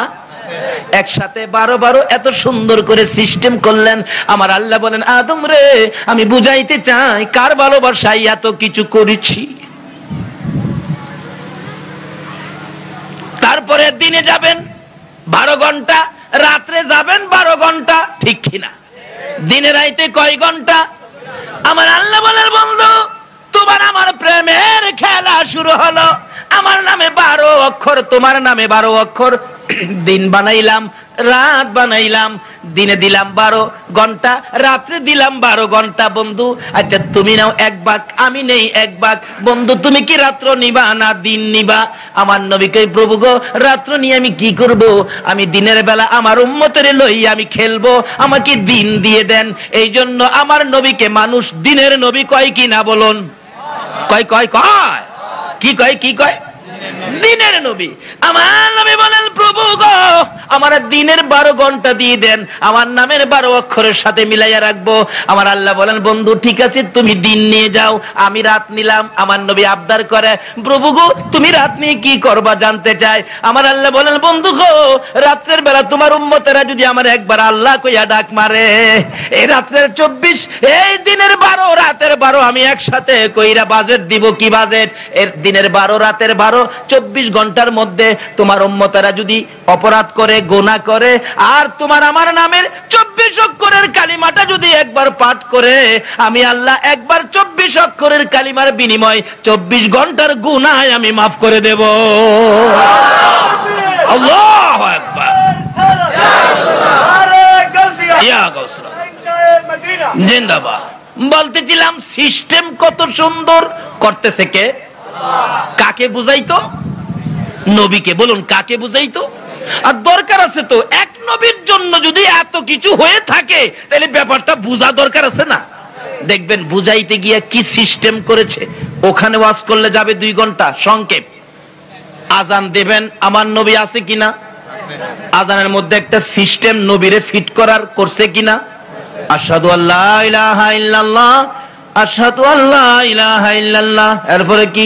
[SPEAKER 1] একসাথে 12 এত সুন্দর করে সিস্টেম করলেন। আমার আল্লাহ বলেন, আদম রে, আমি বুঝাইতে চাই কার ভালোবাসায় এত কিছু করেছি। তারপরে দিনে যাবেন 12 ঘন্টা, রাত্রে যাবেন 12 ঘন্টা, ঠিক কিনা? দিনে রাইতে কয় ঘন্টা? আমার আল্লাহ বলেন, বন্ধু, তোমার আমার প্রেমের খেলা শুরু হলো। আমার নামে 12 অক্ষর, তোমার নামে 12 অক্ষর। দিন বানাইলাম, রাত বানাইলাম, দিনে দিলাম 12 ঘন্টা, রাত্রে দিলাম 12 ঘন্টা। বন্ধু আচ্ছা তুমি নাও 1 ভাগ, আমি নেই 1 ভাগ। বন্ধু তুমি কি রাত্র নিবা না দিন নিবা? আমার নবী কই, প্রভু গো রাত্র নিয়ে আমি কি করব? আমি দিনের বেলা আমার উম্মতের লইয়া আমি খেলবো, আমাকে দিন দিয়ে দেন। এই জন্য আমার নবীকে মানুষ দিনের নবী কয় কি না বলুন? কয় কয় কয় কি কয়? কি কয়? দিনের নবী। আমার নবী বলেন, প্রভু গো আমার দিনের 12 ঘন্টা দিয়ে দেন, আমার নামের 12 অক্ষরের সাথে মিলাইয়া রাখবো। আমার আল্লাহ বলেন, বন্ধু ঠিক আছে তুমি দিন নিয়ে যাও, আমি রাত নিলাম। আমার নবী আবদার করে, প্রভু গো তুমি রাত নিয়ে কি করবা জানতে চাই। আমার আল্লাহ বলেন, বন্ধু গো রাত্রের বেলা তোমার উম্মতেরা যদি আমার একবার আল্লাহ কইয়া ডাক মারে, এই রাত্রের 24, এই দিনের 12 রাতের 12 আমি একসাথে কইরা বাজেট দিব। কি বাজেট? এর দিনের 12 রাতের 12, 24 ঘন্টার মধ্যে তোমার উম্মতেরা যদি অপরাধ করে, গুনাহ করে, আর তোমার আমার নামের 24 অক্ষরের কালিমাটা যদি একবার পাঠ করে, আমি আল্লাহ একবার 24 অক্ষরের কালিমার বিনিময় 24 ঘন্টার গুনাহ আমি মাফ করে দেব। আল্লাহু আকবার। ইয়া গাউসুল্লাহ জিন্দাবাদ। বলতেছিলাম সিস্টেম কত সুন্দর করতেছে কে? কাকে বুঝাইতো? নবীকে। বলুন কাকে বুঝাইতো? আর দরকার আছে তো, এক নবীর জন্য যদি এত কিছু হয়ে থাকে তাহলে ব্যাপারটা বুঝা দরকার আছে না? দেখবেন বুঝাইতে গিয়া কি সিস্টেম করেছে। ওখানে ওয়াজ করলে যাবে 2 ঘন্টা সংক্ষেপ, আজান দেবেন আমার নবী আছে কিনা, আজানের মধ্যে একটা সিস্টেম নবীরে ফিট করার করছে কিনা। আশহাদু আল্লা ইলাহা ইল্লাল্লাহ, আশহাদু আল্লা ইলাহা ইল্লাল্লাহ। এরপরে কি?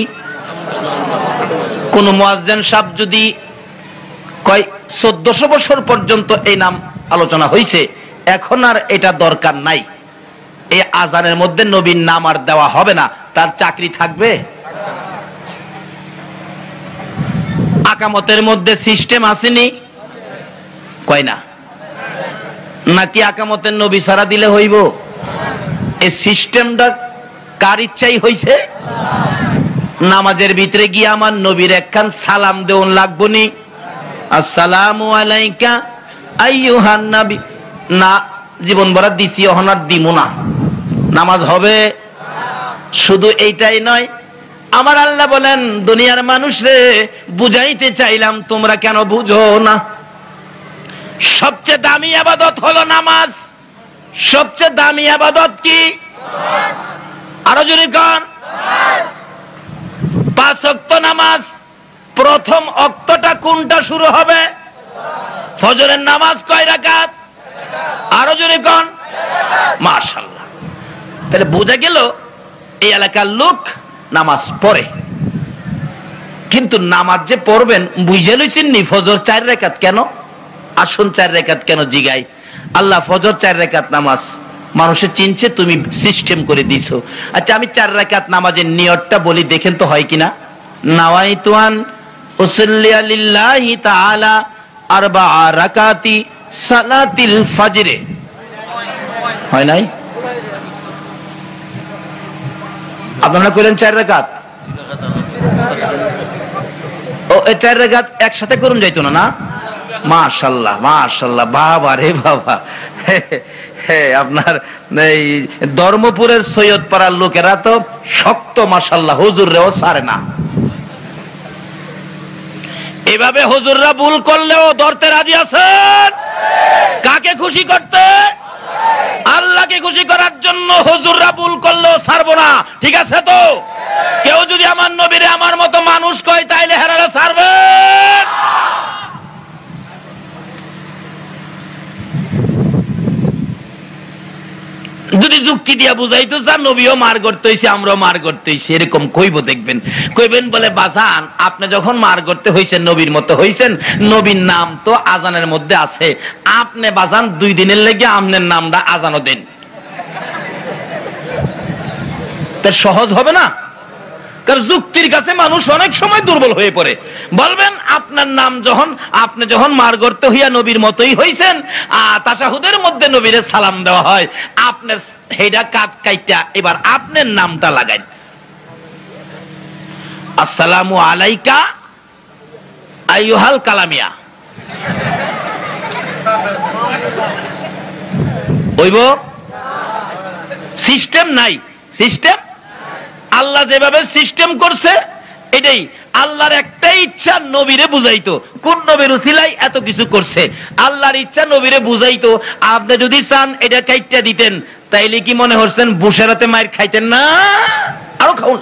[SPEAKER 1] কোন মুয়াজ্জিন সাহেব যদি কয় 1400 বছর পর্যন্ত এই নাম আলোচনা হয়েছে, এখন আর এটা দরকার নাই, এই আজানের মধ্যে নবীর নাম আর দেওয়া হবে না, তার চাকরি থাকবে? আকামতের মধ্যে সিস্টেম আসেনি? কয় না? নাকি আকামতের নবী সারা দিলে হইব? এই সিস্টেমটা কার ইচ্ছাই হইছে? নামাজের ভিতরে গিয়ে আমার নবীর একখান সালাম দেওয়ান লাগবো নি, আসসালামু আলাইকা আইয়ুহান নবী। না, জীবন ভরা দিছি, অহনার দিমু না, নামাজ হবে? শুধু এইটাই নয়, আমার আল্লাহ বলেন, দুনিয়ার মানুষরে বুঝাইতে চাইলাম তোমরা কেন বুঝো না। সবচেয়ে দামি ইবাদত হলো নামাজ। সবচেয়ে দামি ইবাদত কি? আরো জোরে কোন? 5 ওয়াক্ত নামাজ। প্রথম ওয়াক্তটা কোনটা শুরু হবে? ফজরের নামাজ কয় রাকাত? আরো জোরে কোন? মাশাআল্লাহ। তাহলে বোঝা গেল এই এলাকার লোক নামাজ পড়ে, কিন্তু নামাজ যে পড়বেন বুঝে লইছেন নি ফজর 4 রাকাত কেন? আসুন 4 রাকাত কেন জিগাই। আল্লাহ ফজর 4 রাকাত নামাজ মানুষে চিনছে, তুমি সিস্টেম করে দিছো। আচ্ছা আমি 4 রাকাত নামাজের নিয়তটা বলি, দেখেন তো হয় কিনা। নাওয়াইতু আন উসাল্লি লিল্লাহি তাআলা 4 রাকাতি সালাতিল ফজরে। হয় নাই? আপনারা করেন 4 রাকাত? ও এই 4 রাকাত একসাথে করুন যাইতো না? না, মাশাআল্লাহ মাশাআল্লাহ, বাবা রে বাবা। আপনার এই ধর্মপুরের সৈয়দ পাড়ার লোকেরা তো শক্ত, মাশাআল্লাহ, হুজুররেও ছাড়ে না। এভাবে হুজুররা ভুল করলেও ধরতে রাজি আছেন? কাকে খুশি করতে? আল্লাহকে খুশি করার জন্য হুজুররা ভুল করলেও ছাড়বো না, ঠিক আছে তো? কেউ যদি আমার নবীরে আমার মতো মানুষ কয় তাইলে হেরারা ছাড়বেন? যদি যুক্তি দিয়া বুঝাইতো চান নবীও মার করতে হইছে, আমরাও মার করতে হইছে, এরকম কইব, দেখবেন কইবেন বলে, বাজান আপনি যখন মার করতে হইছেন নবীর মতো হইছেন, নবীর নাম তো আজানের মধ্যে আছে, আপনি বাজান 2 দিনের লেগে আপনার নামটা আজানও দেন, তার সহজ হবে না? কারণ যুক্তির কাছে মানুষ অনেক সময় দুর্বল হয়ে পড়ে। বলবেন আপনার নাম আপনি যখন মার করতে হইয়া নবীর মতোই হইছেন, তাশাহুদের মধ্যে নবীরে সালাম দেওয়া হয়, আপনার হেডা কাট কাইটা এবার আপনার নামটা লাগাই, আসসালামু আলাইকা আইয়ুহাল কালামিয়া। হইব? সিস্টেম নাই, সিস্টেম আল্লাহ যেভাবে সিস্টেম করছে এটাই। আল্লাহর একটাই ইচ্ছা, নবীরে বুঝাইতো। কোন নবীর উসিলায় এত কিছু করছে? আল্লাহর ইচ্ছা নবীরে বুঝাইতো। আপনি যদি চান এটা কাইটা দিতেন, তাইলে কি মনে হচ্ছেন বুশেরাতে মায়ের খাইতেন না? আরো খাওয়ান।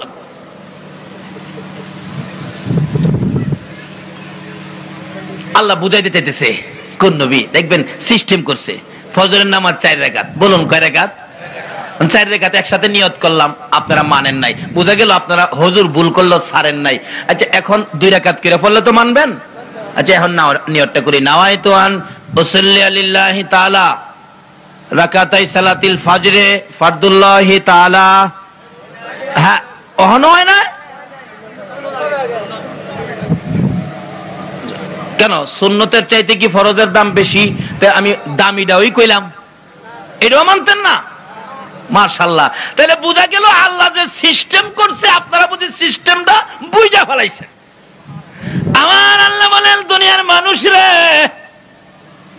[SPEAKER 1] আল্লাহ বুঝাইতে চাইতেছে। কোন নবী দেখবেন সিস্টেম করছে। ফজরের নামাজ 4 রাকাত, বলুন কয় রাকাত? 4 রাকাত একসাথে নিয়ত করলাম, আপনারা মানেন নাই, বুঝা গেল আপনারা হুজুর ভুল করলো, ছাড়েন নাই। আচ্ছা এখন 2 রাকাত করে পড়লে তো মানবেন। আচ্ছা এখন নিয়তটা করি, নাওয়াইতু আন উসাল্লি লিল্লাহি তাআলা রাকাতাই সালাতিল ফজরে ফরদুল্লাহি তাআলা। হ্যাঁ ওহন হয় না কেন? সুন্নতের চাইতে কি ফরজের দাম বেশি? তাই আমি দামিটাই কইলাম, এটাও মানতেন না? মাশাআল্লাহ। তাহলে বুঝা গেল আল্লাহ যে সিস্টেম করছে আপনারা বুঝি সিস্টেমটা বুঝা ফেলাইছেন। আমার আল্লাহ বলেন, দুনিয়ার মানুষ রে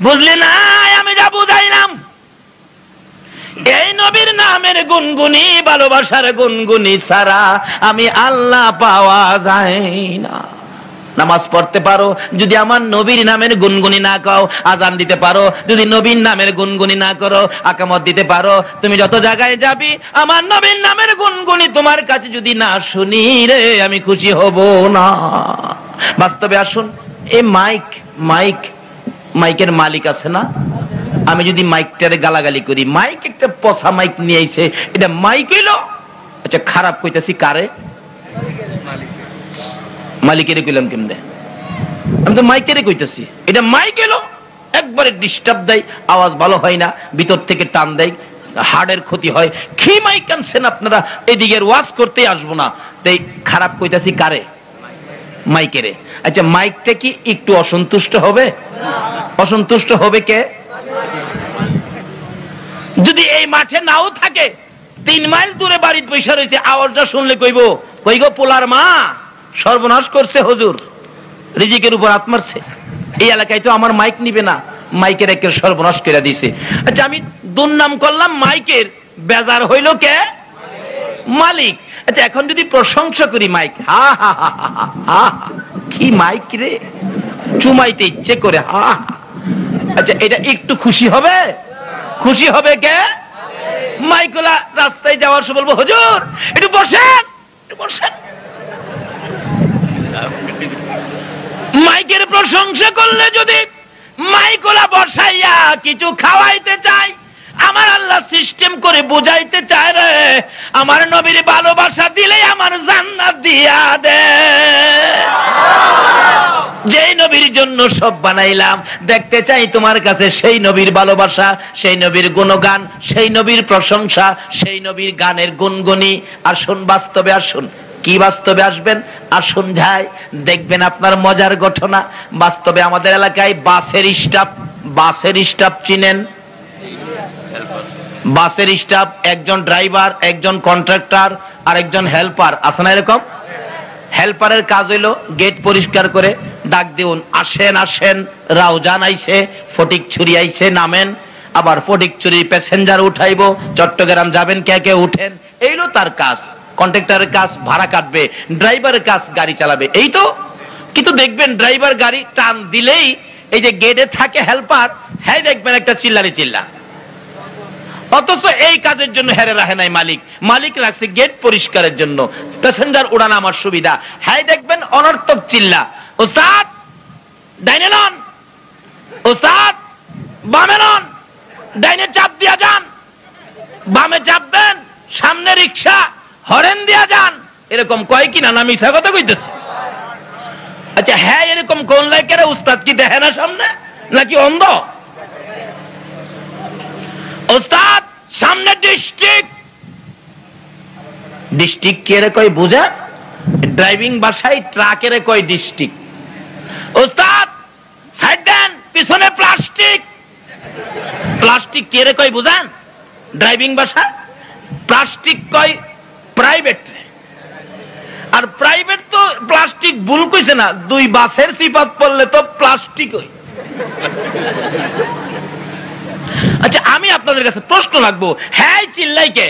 [SPEAKER 1] বুঝলি না আমি যা বুঝাইলাম? এই নবীর নামের গুনগুনি, ভালোবাসার গুনগুনি ছাড়া আমি আল্লাহ পাওয়া যায় না। নামাজ পড়তে পারো, যদি আমার নবীর নামের গুনগুনি না কও, আজান দিতে পারো, যদি নবীর নামের গুনগুনি না করো, আকামত দিতে পারো, তুমি যত জায়গায় যাবি আমার নবীর নামের গুনগুনি তোমার কাছে যদি না শুনি রে আমি খুশি হব না। বাস্তবে আসুন, এই মাইকের মালিক আছে না? আমি যদি মাইকটারে গালাগালি করি, মাইক একটা পচা মাইক নিয়ে আইছে, এটা মাইক হইলো? আচ্ছা খারাপ কইতাছি কারে? মালিকের কইলাম কেমনে? আমি তো মাইকের কইতেছি, এটা মাইক এলো একবারে ডিস্টার্ব দেয়, আওয়াজ ভালো হয় না, ভিতর থেকে টান দেয়, হার্টের ক্ষতি হয়। কি মাইক আনছেন আপনারা? এদিকে ওয়াজ করতে আসবো না, তাই খারাপ কইতাছি কারে? মাইকেরে। আচ্ছা মাইকটা কি একটু অসন্তুষ্ট হবে? অসন্তুষ্ট হবে কে? যদি এই মাঠে নাও থাকে, 3 মাইল দূরে বাড়িতে বসে রয়েছে, আওয়াজটা শুনলে কইব, কইগো পোলার মা সর্বনাশ করছে হুজুর, রিজিকের উপর হাত মারছে, এই এলাকায় তো আমার মাইক নিবে না, মাইকের একের সর্বনাশ করে দিছে। আচ্ছা আমি দুর্নাম করলাম মাইকের, বেজার হইল কে? মালিক। আচ্ছা এখন যদি প্রশংসা করি মাইক, হা হা হা হা হা, কি মাইক রে, চুমাইতে ইচ্ছে করে, হা। আচ্ছা এটা একটু খুশি হবে? খুশি হবে কে? মাইকলা রাস্তায় যাওয়ার সময় বলবো, হুজুর একটু বসেন, একটু বসেন। মাইকের প্রশংসা করলে যদি মাইকলা বসাইয়া কিছু খাওয়াইতে চাই, আমার আল্লাহ সিস্টেম করে বুঝাইতে চায় রে, আমার নবীর ভালোবাসা দিলে আমার জান্নাত দিয়া দে। যেই নবীর জন্য সব বানাইলাম, দেখতে চাই তোমার কাছে সেই নবীর ভালোবাসা, সেই নবীর গুণগান, সেই নবীর প্রশংসা, সেই নবীর গানের গুনগুনি। আসুন বাস্তবে আসুন। কি বাস্তবে আসবেন? আসুন যাই, দেখবেন আপনার মজার ঘটনা। বাস্তবে আমাদের এলাকায় বাসের স্টাফ চিনেন? বাসের স্টাফ, একজন ড্রাইভার, একজন কন্ট্রাক্টর আর একজন হেল্পার, আছে না এরকম? হেল্পারের কাজ হইলো গেট পরিষ্কার করে ডাক দিউন, আসেন আসেন, রাউজান আইছে, ফটিকছড়ি আইছে, নামেন। আবার ফটিকছড়ি প্যাসেঞ্জার উঠাইবো, চট্টগ্রাম যাবেন, কে কে উঠেন। এইলো তার কাজ। কন্ট্রাক্টরের কাজ ভাড়া কাটবে, ড্রাইভারের কাজ গাড়ি চালাবে, এই তো। কিন্তু দেখবেন ড্রাইভার গাড়ি টান দিলেই এই যে গেটে থাকে হেল্পার, হ্যাঁ দেখবেন একটা চিল্লারি চিল্লা। অথচ এই কাজের জন্য হেরে রাখে নাই মালিক, মালিক রাখছে গেট পরিষ্কারের জন্য, প্যাসেঞ্জার উড়ানো আমার সুবিধা। হ্যাঁ দেখবেন অনর্থক চিল্লা, ওস্তাদ ডাইনে লন, ওস্তাদ বামে লন, ডাইনে চাপ দিয়া যান, বামে চাপ দেন, সামনে রিক্সা, হরেন দিয়া যান। এরকম কয় কিনা না মিছা কথা কইতেছে? আচ্ছা হ্যাঁ এরকম কোন লাইকের উস্তাদ কি দেখে না সামনে, নাকি অন্ধ? ওস্তাদ সামনে ডিস্ট্রিক্ট কে রে কয় বুঝা? ড্রাইভিং ভাষায় ট্রাকের কয় ডিস্ট্রিক্ট। ওস্তাদ সাইড দেন, পিছনে প্লাস্টিক কে রে কয় বুঝান? ড্রাইভিং ভাষা প্লাস্টিক কয় প্রাইভেট, আর প্রাইভেট তো প্লাস্টিক ভুল কইছে না, 2 বাসের সিফাত পড়লে তো প্লাস্টিক হই। আচ্ছা আমি আপনাদের কাছে প্রশ্ন রাখবো, হ্যাঁ চিল্লাই কে?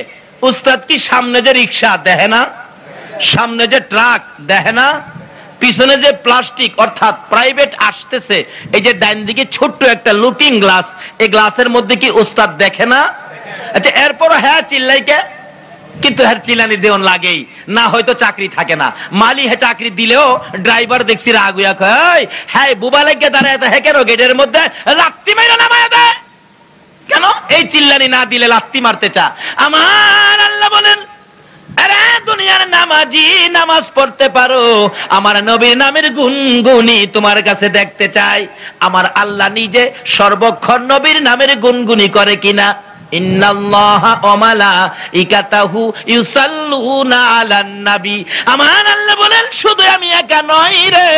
[SPEAKER 1] উস্তাদ কি সামনে যে রিক্সা দেখে না, সামনে যে ট্রাক দেখে না, পিছনে যে প্লাস্টিক অর্থাৎ প্রাইভেট আসতেছে, এই যে ডাইন দিকে ছোট্ট একটা লুকিং গ্লাস, এই গ্লাসের মধ্যে কি উস্তাদ দেখে না? আচ্ছা এরপর হ্যাঁ চিল্লাই কে? কিন্তু হ্যাঁ চিল্লানি দেওয়ান লাগেই না, হয়তো চাকরি থাকে না, মালি হ্যাঁ চাকরি দিলেও ড্রাইভার দেখছি রাগুয়া কয়, হ্যাঁ বুবা লাগিয়ে দাঁড়ায় হ্যাঁ কেন গেটের মধ্যে লাত্তি মাইরা নামায় দেয় কেন? এই চিল্লানি না দিলে লাত্তি মারতে চা। আমার আল্লাহ বলেন, আরে দুনিয়ার নামাজি নামাজ পড়তে পারো, আমার নবীর নামের গুনগুনি তোমার কাছে দেখতে চাই। আমার আল্লাহ নিজে সর্বক্ষণ নবীর নামের গুনগুনি করে কিনা? ইন্নাল্লাহা ওয়া মালাইকাতাহু ইউসাল্লুনা আলান নবী। আমার আল্লাহ বলেন শুধু আমি একা নই রে,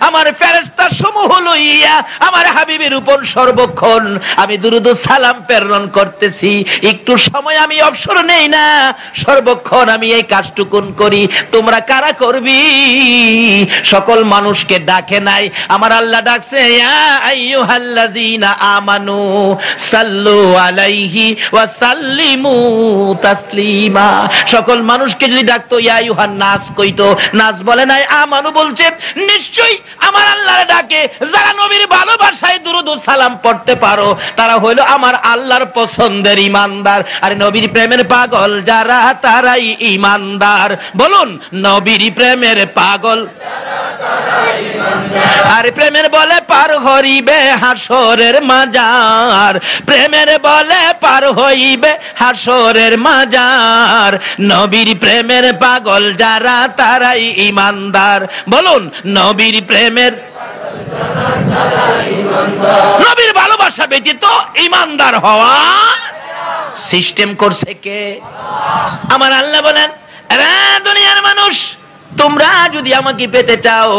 [SPEAKER 1] আমার ফেরেশতা সমূহ লইয়া আমার হাবিবের উপর সর্বক্ষণ আমি দুরূদ ও সালাম প্রেরণ করতেছি। একটু সময় আমি অবসর নেই না, সর্বক্ষণ আমি এই কাজটুকুন করি। তোমরা কারা করবি? সকল মানুষকে ডাকে নাই, আমার আল্লাহ ডাকছে ইয়া আইয়ুহাল্লাযীনা আমানু সাল্লু আলাইহি ওয়া সাল্লিমু তাসলিমা। সকল মানুষকে যদি ডাকতো ইয়া আইয়ুহান নাস কইতো, নাস বলে নাই, আমানু বলছে। নিশ্চয়ই আমার আল্লাহর ডাকে যারা নবীর ভালোবাসায় দুরূদ ও সালাম পড়তে পারো তারা হইলো আমার আল্লাহর পছন্দের ঈমানদার। আর নবীর প্রেমের পাগল যারা তারাই ঈমানদার। বলুন নবীর প্রেমের পাগল আর প্রেমের বলে পার হইবে হাসরের মাজার, প্রেমের বলে পার হইবে হাসরের মাজার। নবীর প্রেমের পাগল যারা তারাই ঈমানদার। বলুন নবীর প্রেমের, নবীর ভালোবাসা ব্যতীত ঈমানদার হওয়া সিস্টেম করছে কে? আমার আল্লাহ বলেন, রে দুনিয়ার মানুষ, তোমরা যদি আমাকে পেতে চাও,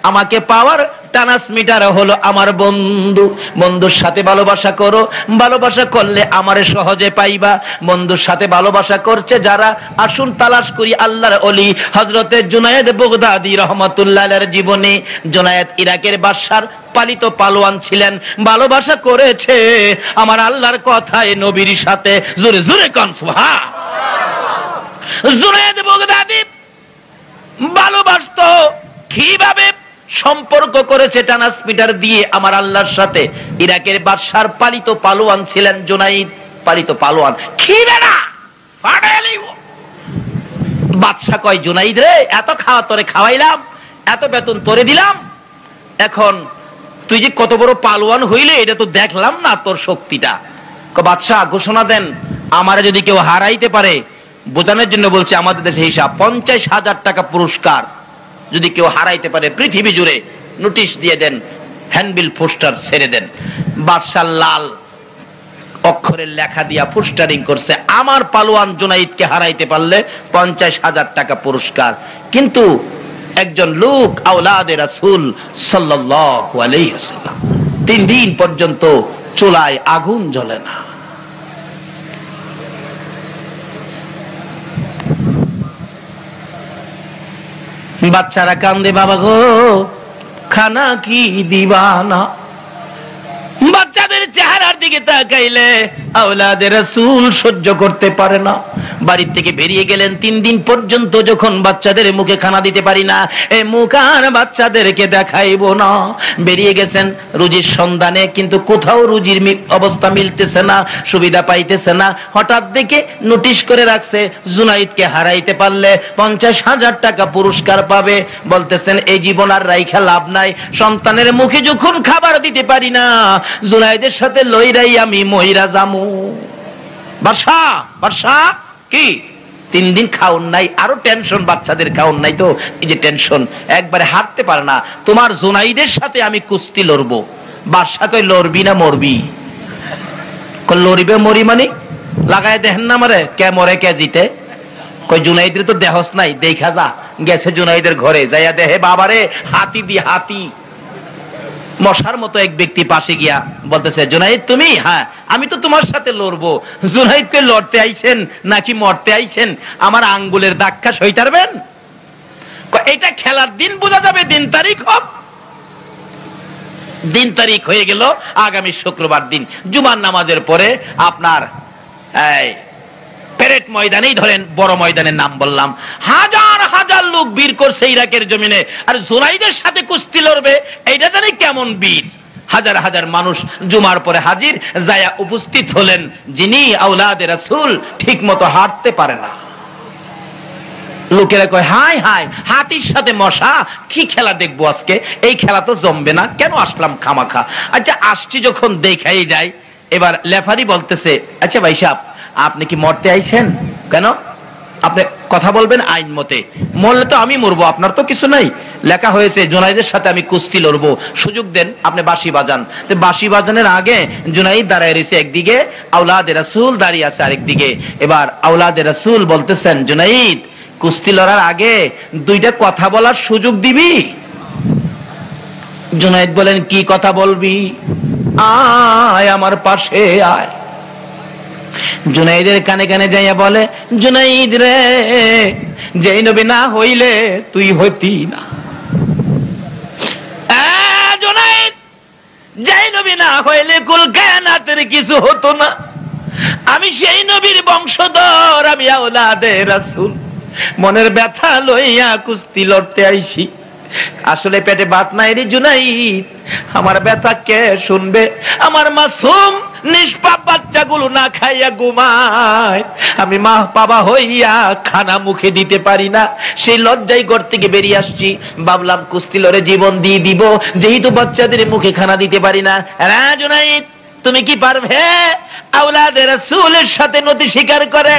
[SPEAKER 1] আমাকে পাওয়ার ট্রান্সমিটার হলো আমার বন্ধু। বন্ধুর সাথে ভালোবাসা করো, ভালোবাসা করলে আমারে সহজে পাইবা। বন্ধুর সাথে ভালোবাসা করছে যারা, আসুন তালাশ করি আল্লাহর ওলি হযরতে জুনায়েদ বাগদাদী রাহমাতুল্লাহ আলাইহির জীবনী। জুনায়েদ ইরাকের বাদশার পালিত পালোয়ান ছিলেন, ভালোবাসা করেছে আমার আল্লাহর কথায় নবীর সাথে। জোরে জোরে কোন সুবহান। জুনায়েদ বাগদাদী ভালোবাসতো কিভাবে? সম্পর্ক করেছে ট্রান্সমিটার দিয়ে আমার আল্লাহর সাথে। ইরাকের বাদশার পালিত পালোয়ান ছিলেন জুনাইদ, পালিত পালোয়ান। খিবেনা বাদশা কয়, জুনাইদ রে, এত খাওয়া তোরে খাওয়াইলাম, এত বেতন তোরে দিলাম, এখন তুই যে কত বড় পালোয়ান হইলে এটা তো দেখলাম না তোর শক্তিটা। বাদশা ঘোষণা দেন, আমারে যদি কেউ হারাইতে পারে, বোঝানোর জন্য বলছে আমাদের দেশে হিসাব 50,000 টাকা পুরস্কার যদি কেউ হারাইতে পারে পৃথিবী জুড়ে, নোটিশ দিয়ে দেন, হ্যান্ডবিল পোস্টার ছেড়ে দেন। বাদশা লাল অক্ষরের লেখা দিয়া পোস্টারিং করছে, আমার পালোয়ান জুনাইদকে হারাইতে পারলে 50,000 টাকা পুরস্কার। কিন্তু একজন লোক আওলাদে রাসূল সাল্লাল্লাহু আলাইহি ওয়াসাল্লাম 3 দিন পর্যন্ত চুলায় আগুন জ্বলে না। বাচ্চারা কান্দে, বাবা গো খানা কি দিবানা। বাচ্চাদের চেহারার দিকে তাকাইলে আওলাদে রাসূল সহ্য করতে পারে না। বাড়ি থেকে বেরিয়ে গেলেন 3 দিন পর্যন্ত, যখন বাচ্চাদের মুখে খানা দিতে পারি না, এই মুখ আর বাচ্চাদেরকে দেখাইবো না। বেরিয়ে গেছেন রুজির সন্ধানে, কিন্তু কোথাও রুজির অবস্থা মিলতেছে না, সুবিধা পাইতেছে না। হঠাৎ দেখে নোটিশ করে রাখছে, জুনাইদকে হারাইতে পারলে 50,000 টাকা পুরস্কার পাবে। বলতেছেন এই জীবন আর রাইখা লাভ নাই, সন্তানের মুখে যখন খাবার দিতে পারি না, জুনাইদের সাথে লইরাই আমি মইরা জামু। বাদশা বাদশা কি 3 দিন খাওন নাই, আরো টেনশন, বাচ্চাদের খাওন নাই তো এই যে টেনশন, একবারে হাঁটতে পারে না। তোমার জুনাইদের সাথে আমি কুস্তি লড়বো। বাদশা কই, লড়বি না মরবি? লড়িবে মরি মানে লাগায় দেখেন না আমারে, কে মরে কে জিতে। কই জুনাইদের তো দেহস নাই, দেখা যা। গেছে জুনাইদের ঘরে, যাইয়া দেহে বাবারে হাতি দি হাতি। মশার মতো এক ব্যক্তি পাশে গিয়া বলতেছে, জুনাইদ তুমি? হ্যাঁ, আমি তো তোমার সাথে লড়বো। জুনাইদকে লড়তে আইছেন নাকি মরতে আইছেন? আমার আঙ্গুলের দাক্ষা সইতারবেন? এটা খেলার দিন বোঝা যাবে, দিন তারিখ হোক। দিন তারিখ হয়ে গেল আগামী শুক্রবার দিন জুমার নামাজের পরে আপনার প্যারেড ময়দানেই ধরেন বড় ময়দানের নাম বললাম, হাজার হাজার লোক বীর করছে ইরাকের জমিনে, আর জুনাইদের সাথে কুস্তি লড়বে এইটা জানি কেমন বীর। হাজার হাজার মানুষ জুমার পরে হাজির, যায়া উপস্থিত হলেন যিনি আওলাদে রাসূল ঠিক মতো হাঁটতে পারে না। লোকেরা কয় হাই হাই, হাতির সাথে মশা, কি খেলা দেখবো আজকে, এই খেলা তো জমবে না, কেন আসলাম খামাখা। আচ্ছা আসছি যখন দেখাই যায়। এবার লেফারি বলতেছে, আচ্ছা ভাই সাহেব আপনি কি মরতে আইছেন? কেন? আপনি কথা বলবেন আইন মতে, মরলে তো আমি মরবো, আপনার তো কিছু নাই। লেখা হয়েছে জুনাইদের সাথে আমি কুস্তি লড়বো, সুযোগ দেন, আপনি বাঁশি বাজান। বাঁশি বাজানোর আগে জুনাইদ দাঁড়ায় রয়েছে একদিকে, আওলাদে রাসূল দাঁড়িয়ে আছে আরেকদিকে। এবার আওলাদে রাসূল বলতেছেন, জুনাইদ কুস্তি লড়ার আগে দুইটা কথা বলার সুযোগ দিবি? জুনাইদ বলেন, কি কথা বলবি? আয় আমার পাশে আয়। জুনাইদের কানে কানে যাইয়া বলে, জুনাইদ রে, যেই নবী না হইলে তুই হইতি না। জুনাইদ, যেই নবী না হইলে কুল কায়নাতের কিছু হতো না। আমি সেই নবীর বংশধর, আমি আওলাদে রাসূল। মনের ব্যথা লইয়া কুস্তি লড়তে আইছি, আসলে পেটে ভাত নাই রে জুনাইদ, আমার ব্যথা কে শুনবে? আমার মাসুম নিষ্পাপ বাচ্চাগুলো না খাইয়া ঘুমায়, আমি মা বাবা হইয়া খানা মুখে দিতে পারি না, সেই লজ্জায় ঘর থেকে বেরিয়ে আসছি। ভাবলাম কুস্তি লড়ে জীবন দিয়ে দিব, যেহেতু বাচ্চাদের মুখে খানা দিতে পারি না। জুনাইদ তুমি কি পারবে আওলাদে রাসূলের সাথে নতি স্বীকার করে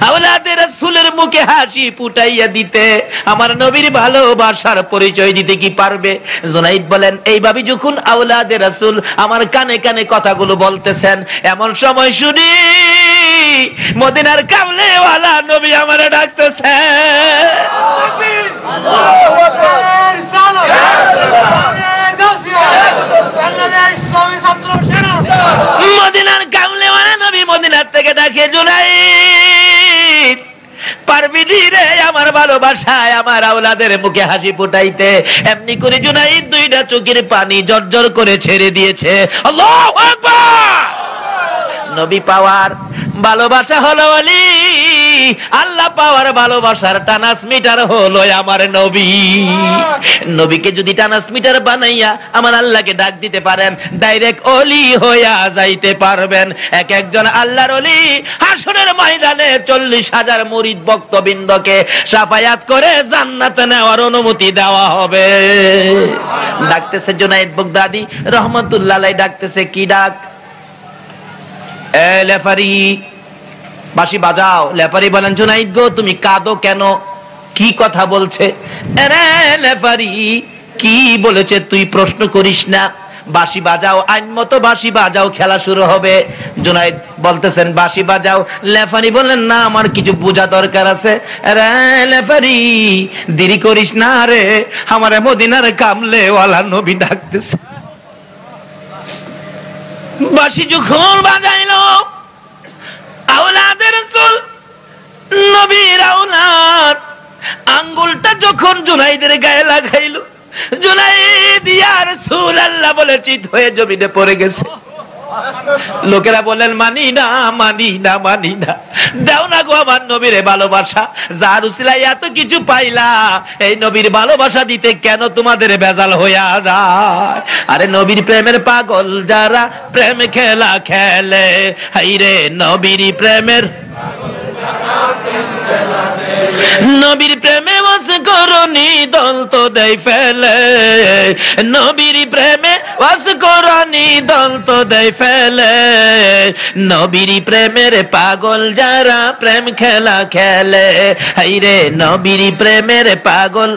[SPEAKER 1] আওলাদে রাসূলের মুখে হাসি ফুটাইয়া দিতে, আমার নবীর ভালোবাসার পরিচয় দিতে কি পারবে? জুনাইদ বলেন, এইভাবে যখন আওলাদে রাসূল আমার কানে কানে কথাগুলো বলতেছেন, এমন সময় শুনি মদিনার কামলেওয়ালা নবী আমারে ডাকতেছে। মদিনার কামলেওয়ালা নবী মদিনার থেকে ডাকে, জুনাইদ পারবি রে আমার ভালোবাসায় আমার আওলাদের মুখে হাসি ফুটাইতে? এমনি করে জুনাইদ দুইটা চোখের পানি জর্জর করে ছেড়ে দিয়েছে। আল্লাহু আকবার। নবী পাওয়ার ভালোবাসা হলো ওলি, আল্লাহ পাওয়ার ভালোবাসার ট্রান্সমিটার হলো আমার নবী। নবীকে যদি ট্রান্সমিটার বানাইয়া আমার আল্লাহকে ডাক দিতে পারেন, ডাইরেক্ট ওলি হইয়া যাইতে পারবেন। এক একজন আল্লাহর ওলি হাসরের ময়দানে 40,000 মুরিদ ভক্তবৃন্দকে শাফায়াত করে জান্নাতে নেওয়ার অনুমতি দেওয়া হবে। ডাকতেছে জুনাইদ বাগদাদি রহমাতুল্লাহ আলাইহি, ডাকতেছে কি ডাক? লেফারি বাঁশি বাজাও। লেফারি বলেন, জুনাইদ গো তুমি কাঁদো কেন? কি কথা বলছে? লেফারি কি বলেছে তুই প্রশ্ন করিস না, বাঁশি বাজাও, আইন মতো বাঁশি বাজাও, খেলা শুরু হবে। জুনাইদ বলতেছেন বাঁশি বাজাও। লেফারি বললেন, না আমার কিছু বোঝা দরকার আছে। লেফারি দেরি করিস না রে, আমার মদিনার কামলেওয়ালা নবী ডাকতেছে। বাঁশি যখন বাজাইলো, আওলাদে রাসূল নবীর আওলাদ আঙ্গুলটা যখন জুনাইদের গায়ে লাগাইলো, জুনাইদ ইয়া রাসূলুল্লাহ বলে চিৎ হয়ে জমিনে পড়ে গেছে। লোকেরা বলেন, মানি না মানি না মানি না, দাও না গো আমার নবীর ভালোবাসা, যার উসিলায় এত কিছু পাইলা, এই নবীর ভালোবাসা দিতে কেন তোমাদের বেজাল হইয়া যায়? আরে নবীর প্রেমের পাগল যারা প্রেম খেলা খেলে, হাইরে নবীর প্রেমের নবীর প্রেমে বস করনি দল তো দেই ফেলে, নবীর প্রেমে বস করনি দল তো দেই ফেলে, নবীর প্রেমের পাগল যারা প্রেম খেলা খেলে, হাইরে নবীর প্রেমের পাগল।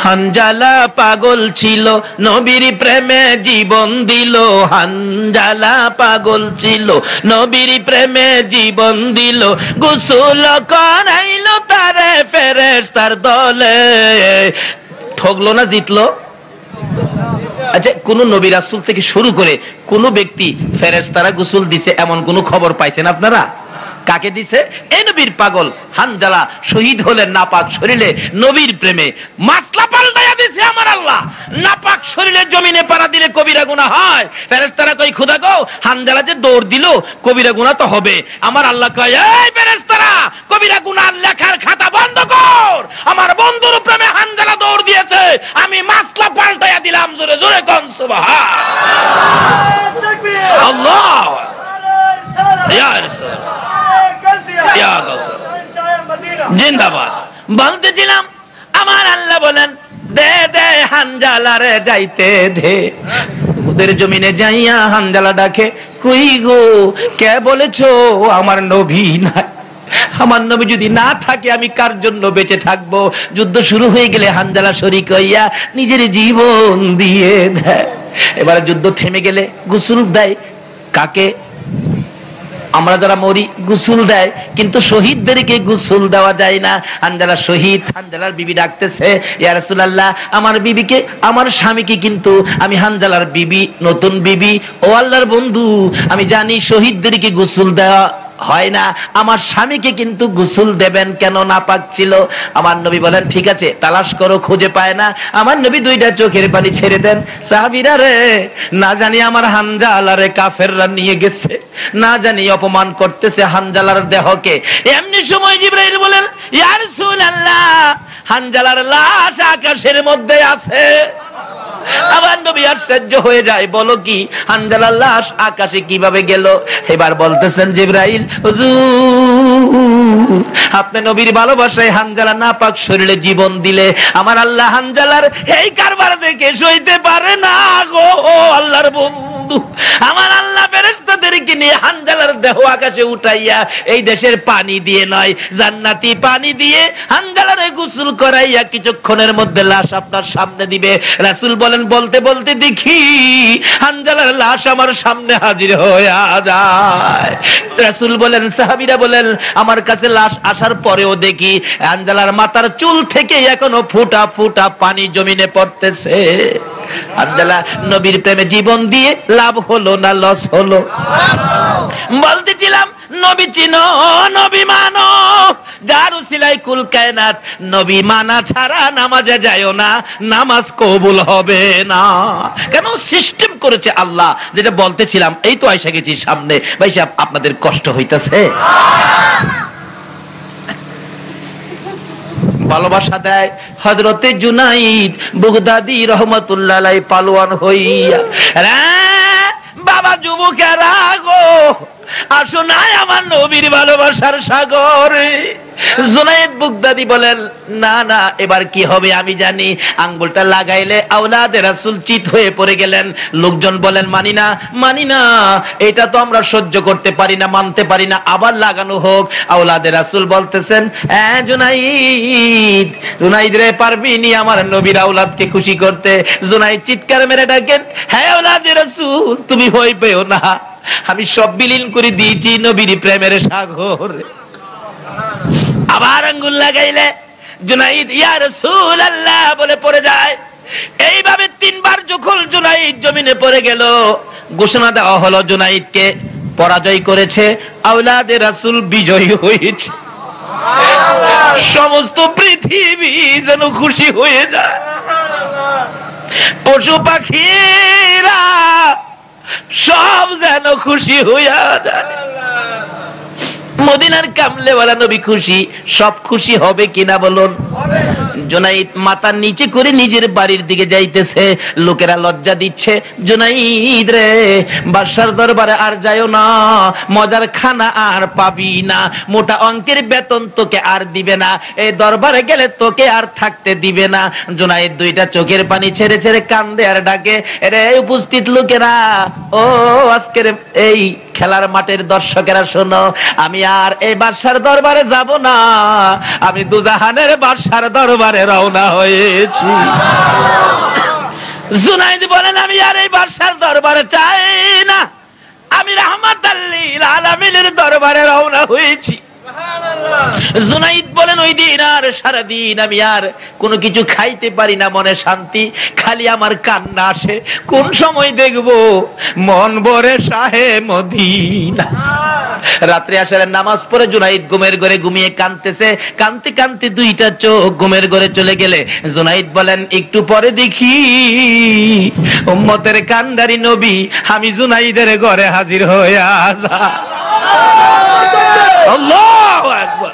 [SPEAKER 1] হানজালা পাগল ছিল নবীর প্রেমে জীবন দিল, হানজালা পাগল ছিল নবীর প্রেমে জীবন দিল, গোসল করাইলো তারে ফেরেশতার দলে। ঠকলো না জিতলো? আচ্ছা কোন নবী রাসূল থেকে শুরু করে কোন ব্যক্তি ফেরেশতারা গোসল দিছে এমন কোন খবর পাইছেন আপনারা? কাকে দিছে? এই নবীর পাগল হানজালা শহীদ হলেন নাপাক শরীরে নবীর প্রেমে, মাসলা পাল্টাইয়া দিছে আমার আল্লাহ। নাপাক জমিনে পাড়া দিলে কবিরা গুনাহ হয়। ফেরেশতারা কই খোদা গো হানজালা যে দৌড় দিল কবিরা গুনাহ তো হবে। আমার আল্লাহ কয় এই ফেরেশতারা কবিরা গুনাহ লেখার খাতা বন্ধ কর। আমার বন্ধুর প্রেমে হানজালা দৌড় দিয়েছে, আমি মাসলা পাল্টাইয়া দিলাম। জোরে জোরে কোন সুবহান আল্লাহ। ইয়া রাসূল ইয়া রাসূল জিন্দাবাদ। বলতেছিলাম আমার আল্লাহ বলেন দে দে হানজালারে যাইতে দে। ওদের জমিনে যাইয়া হানজালা ডাকে কই গো কে বলেছো আমার নবী নাই? আমার নবী যদি না থাকে আমি কার জন্য বেঁচে থাকবো? যুদ্ধ শুরু হয়ে গেলে হানজালা শরীক হইয়া নিজের জীবন দিয়ে দেয়। এবারে যুদ্ধ থেমে গেলে গোসল দেয় কাকে? আমরা যারা মরি গোসল দেয়, কিন্তু শহীদদেরকে গোসল দেওয়া যায় না। হানজালা শহীদ, হানজালার বিবি ডাকতেছে ইয়া রাসূলুল্লাহ আমার বিবিকে, আমার স্বামীকে কিন্তু আমি হানজালার বিবি, নতুন বিবি। ও আল্লাহর বন্ধু আমি জানি শহীদদেরকে গোসল দেওয়া হয় না, আমার স্বামীকে কিন্তু গোসল দেবেন কেন? নাপাক ছিল। আমার নবী বলেন ঠিক আছে তালাশ করো, খুঁজে পায় না। আমার নবী দুইটা চোখের পানি ছেড়ে দেন। সাহাবীরা রে না জানি আমার হানজালারে কাফেররা নিয়ে গেছে, না জানি অপমান করতেছে হানজালার দেহকে। এমনি সময় জিবরাইল বলেন ইয়া রাসূলুল্লাহ হানজালার লাশ আকাশের মধ্যে আছে। আমার নবী আশ্চর্য হয়ে যায়, বলো কি হানজালার লাশ আকাশে কিভাবে গেল? এবার বলতেছেন জিবরাইল হুজুর আপনি নবীর ভালোবাসায় হানজালা নাপাক শরীরে জীবন দিলে আমার আল্লাহ হানজালার এই কারবার দেখে সইতে পারে না গো আল্লাহর বন্ধু। আমার আল্লাহ ফেরেশতাদেরকে নিয়ে হানজালার দেহ আকাশে উঠাইয়া এই দেশের পানি দিয়ে নয় জান্নাতি পানি দিয়ে হানজালারে গোসল করাইয়া কিছুক্ষণের মধ্যে লাশ আপনার সামনে দিবে। রাসূল বলেন বলতে বলতে দেখি হানজালার লাশ আমার সামনে হাজির হয়ে যায়। রাসূল বলেন সাহাবীরা বলেন আমার কাছে লাশ আসার পরেও দেখি হানজালার মাথার চুল থেকে এখনো ফোঁটা ফোঁটা পানি জমিনে পড়তেছে। হানজালা নবীর প্রেমে জীবন দিয়ে লাভ হলো না লস হলো? বলতেছিলাম নবী চিনো, নবী মানো, যার উসিলায় কুল কায়নাত। নবী মানা ছাড়া নামাজে যায়ও না, নামাজ কবুল হবে না। কেন? সিস্টেম করেছে আল্লাহ। যেটা বলতেছিলাম এই তো আইসা গেছি সামনে। ভাই সাহেব আপনাদের কষ্ট হইতাছে? ভালোবাসা দেয় হযরতে জুনাইদ বাগদাদী রাহমাতুল্লাহ আলাইহি পালোয়ান হইয়া বাবা যুবকেরা গো আসো না আমার নবীর ভালোবাসার সাগরে। জুনাইদ বাগদাদী বলেন না না এবার কি হবে আমি জানি। আঙ্গুলটা লাগাইলে আওলাদে রাসূল চিত হয়ে পড়ে গেলেন। লোকজন বলেন মানি না মানি না, এটা তো আমরা সহ্য করতে পারি না, মানতে পারি না, আবার লাগানো হোক। আওলাদে রাসূল বলতেছেন হ্যাঁ জুনাইদ, জুনাইদ রে পারবি নি আমার নবীর আওলাদকে খুশি করতে? জুনাইদ চিৎকার মেরে ডাকেন হ্যাঁ আওলাদে রাসূল তুমি ভয় পেও না, আমি সব বিলীন করে দিয়েছি নবীর প্রেমের সাগর। আবার আঙ্গুল লাগাইলে জুনাইদ ইয়া রাসূলুল্লাহ বলে পড়ে যায়। এইভাবে তিনবার যখন জুনাইদ জমিনে পড়ে গেল ঘোষণা দেওয়া হলো জুনাইদকে পরাজয় করেছে, আওলাদে রাসূল বিজয়ী হয়েছে। সমস্ত পৃথিবী যেন খুশি হয়ে যায়, পশু পাখিরা সব যেন খুশি হইয়া যায়। মদিনার কামলেওয়ালা নবী খুশি, সব খুশি হবে কিনা বলুন? জুনাইদ মাথা নিচে করে নিজের বাড়ির দিকে যাইতেছে, লোকেরা লজ্জা দিচ্ছে জুনাইদ রে বাদশার দরবারে আর যায়ও না, মজার খানা আর পাবি না, মোটা অঙ্কের বেতন তোকে আর দিবে না, এই দরবারে গেলে তোকে আর থাকতে দিবে না। জুনাইদ দুইটা চোখের পানি ছেড়ে ছেড়ে কান্দে আর ডাকে রে উপস্থিত লোকেরা, ও আজকের এই খেলার মাঠের দর্শকেরা শোনো, আমি আর এই বাদশার দরবারে যাব না, আমি দুজাহানের বাদশার দরবারে রওনা হয়েছি। জুনাইদ বলেন আমি আর এই বাদশার দরবারে চাই না, আমি রাহমাতাল লিল আলামিনের দরবারে রওনা হয়েছি। জুনাইদ বলেন ওই দিন আর সারাদিন আমি আর কোনো কিছু খাইতে পারি না, মনে শান্তি, খালি আমার কান্না আসে, কোন সময় দেখবো মন ভরে শাহে মদিনা। রাত্রে আসারের নামাজ পড়ে জুনাইদ ঘুমের ঘরে ঘুমিয়ে কাঁদতেছে, কাঁদতে কাঁদতে দুইটা চোখ ঘুমের ঘরে চলে গেলে জুনাইদ বলেন একটু পরে দেখি উম্মতের কান্ডারি নবী আমি জুনাইদের ঘরে হাজির হয়ে আসা। আল্লাহু আকবার।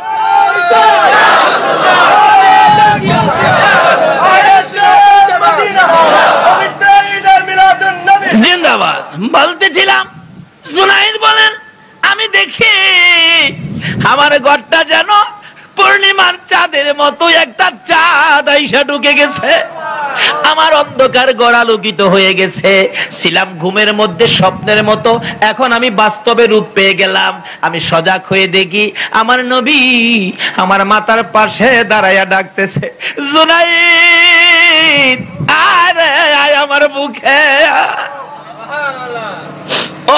[SPEAKER 1] জিন্দাবাদ। বলতেছিলাম জুনাইদ বলেন আমি দেখি আমার ঘরটা যেন পূর্ণিমার চাঁদের মতো একটা চাঁদ আইসা ঢুকে গেছে, আমার অন্ধকার ঘর আলোকিত হয়ে গেছে। ছিলাম ঘুমের মধ্যে স্বপ্নের মতো, এখন আমি বাস্তবে রূপ পেয়ে গেলাম। আমি সজাগ হয়ে দেখি আমার নবী আমার মাথার পাশে দাঁড়াইয়া ডাকতেছে, জুনাইদ আরে আয় আমার বুকে।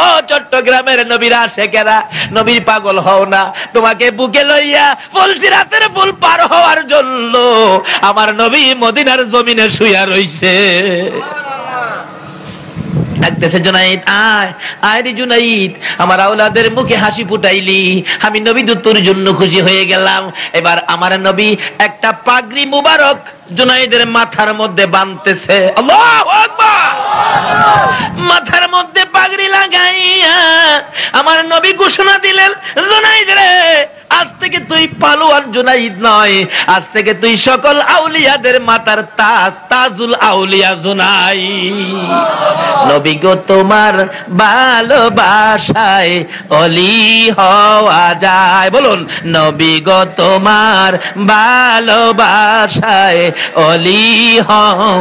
[SPEAKER 1] ও চট্টগ্রামের নবীর আশেকেরা, নবীর পাগল হও না, তোমাকে বুকে লইয়া ফুলসিরাতের ফুল পার হওয়ার জন্য আমার নবী মদিনার জমিনে শুইয়া রইছে। ডাকতেছে জুনাইদ আয় আয় রে জুনাইদ, আমার আওলাদের মুখে হাসি ফুটাইলি, আমি নবী তোর জন্য খুশি হয়ে গেলাম। এবার আমার নবী একটা পাগড়ি মুবারক জুনাইদের মাথার মধ্যে বাঁধতেছে। আল্লাহু আকবার। মাথার মধ্যে পাগড়ি লাগাইয়া আমার নবী ঘোষণা দিলেন, জুনাইদ রে আজ থেকে তুই পালোয়ান জুনাইদ নয়, আজ থেকে তুই সকল আউলিয়াদের মাথার তাজ, তাজুল আউলিয়া জুনাইদ। নবী গো তোমার ভালোবাসায় অলি হওয়া যায়, বলুন নবী গো তোমার ভালোবাসায় অলি হও।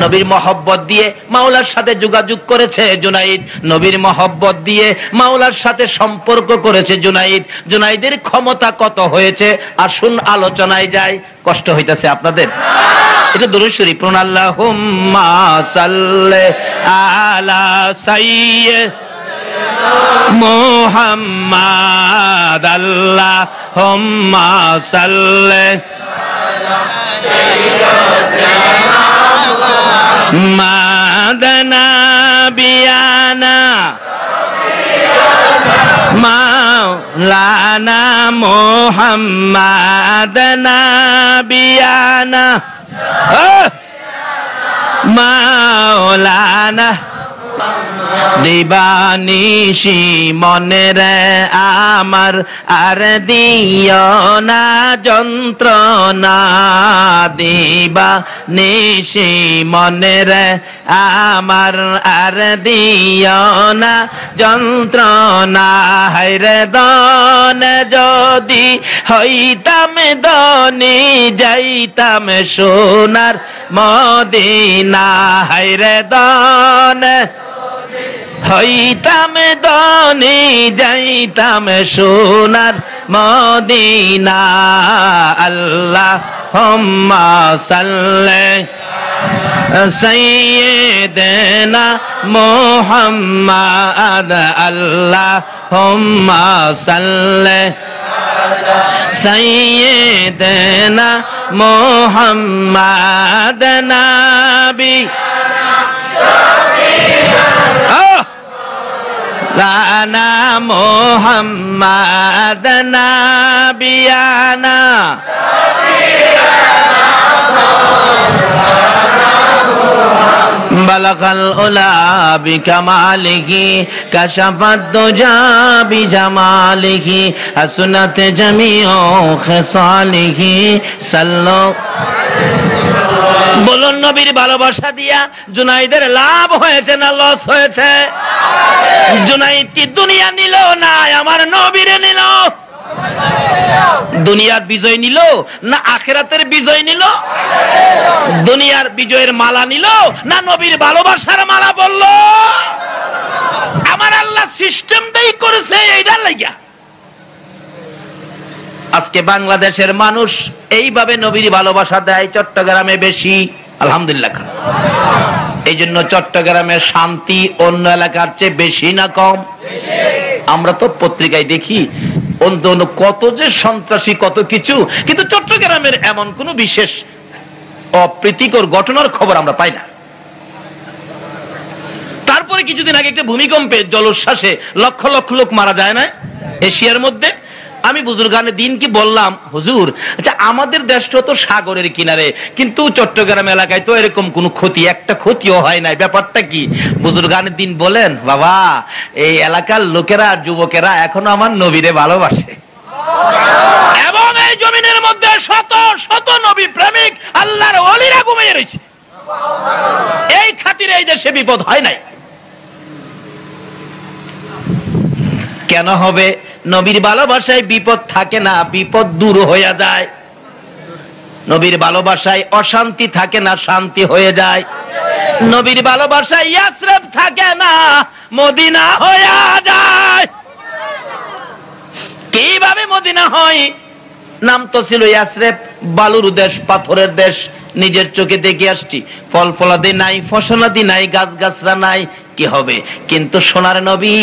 [SPEAKER 1] নবীর মহব্বত দিয়ে মাওলার সাথে যোগাযোগ করেছে জুনাইদ, নবীর মহব্বত দিয়ে মাওলার সাথে সম্পর্ক করেছে জুনাইদ। জুনাইদের ক্ষমতা কত হয়েছে আসুন আলোচনায় যাই। কষ্ট হইতাছে আপনাদের? এটা দরুদ শরীফ পড়ুন, আল্লাহুম্মা সাল্লি আলা সাইয়্যিদিনা মুহাম্মাদ, আল্লাহুম্মা সাল্লি মাদানা বিয়ানা মাওলানা মুহাম্মাদ নাবিয়ানা মাওলানা। দিবানিশি মনের আমার আর দিও না যন্ত্রণা, দিবানিশি মনের আমার আর দিও না যন্ত্রণা। হায়রে দন যদি হইতাম দনি যাইতাম সোনার মদিনা, হায়রে দন হইতাম দনি যাইতাম সোনার মদিনা। আল্লাহুম্মা সাল্লি সাইয়্যিদিনা মুহাম্মাদ, আল্লাহুম্মা সাল্লি সাইয়্যিদিনা মুহাম্মাদ নাবি লানা মুহাম্মাদ নাবিয়ানা। বালাগাল উলা বিকামালিহি কাশাফাদ দুজা বিজামালিহি হাসনাত জামিউ খিসালিহি সাল্লাল্লাহু। বলুন নবীর ভালোবাসা দিয়া জুনাইদের লাভ হয়েছে না লস হয়েছে? জুনাইদ কি দুনিয়া নিল না আমার নবীরে নিল? দুনিয়ার বিজয় নিল না আখিরাতের বিজয় নিল? দুনিয়ার বিজয়ের মালা নিল না নবীর ভালোবাসার মালা বলল? আমার আল্লাহ সিস্টেমটাই করেছে এইটার লাগিয়া। আজকে বাংলাদেশের মানুষ এইভাবে নবীর ভালোবাসা দেয়, চট্টগ্রামে বেশি আলহামদুলিল্লাহ। এই জন্য চট্টগ্রামের শান্তি অন্য এলাকার চেয়ে বেশি না কম? আমরা তো পত্রিকায় দেখি অন্য কত যে সন্ত্রাসী কত কিছু, কিন্তু চট্টগ্রামের এমন কোন বিশেষ অপ্রীতিকর ঘটনার খবর আমরা পাই না। তারপরে কিছুদিন আগে একটা ভূমিকম্পে জলোচ্ছ্বাসে লক্ষ লক্ষ লোক মারা যায় না এশিয়ার মধ্যে। আমি বুজুর্গানে দিন কি বললাম, হুজুর আচ্ছা আমাদের দেশটা তো সাগরের কিনারে, কিন্তু চট্টগ্রাম এলাকায় তো এরকম কোন ক্ষতি, একটা ক্ষতিও হয় নাই, ব্যাপারটা কি? বুজুর্গানে দিন বলেন, বাবা এই এলাকার লোকেরা, যুবকেরা এখনো আমার নবীরে ভালোবাসে, এবং এই জমিনের মধ্যে শত শত নবী প্রেমিক আল্লাহর ওলিরা ঘুমিয়ে রয়েছে। এই খাতিরে এই দেশে বিপদ হয় নাই। কেন হবে? নবীর ভালোবাসায় বিপদ থাকে না, বিপদ দূর হয়ে যায়। নবীর ভালোবাসায় অশান্তি থাকে না, শান্তি হয়ে যায়। নবীর ভালোবাসায় ইয়াসরিব থাকে না, মদিনা হয়ে যায়। কিভাবে মদিনা হয়? নাম তো ছিল ইয়াসরিব, বালুর দেশ, পাথরের দেশ। নিজের চোখে দেখে আসছি, ফল ফলাদি নাই, ফসলাদি নাই, গাছ গাছরা নাই, কি হবে? কিন্তু সোনার নবী,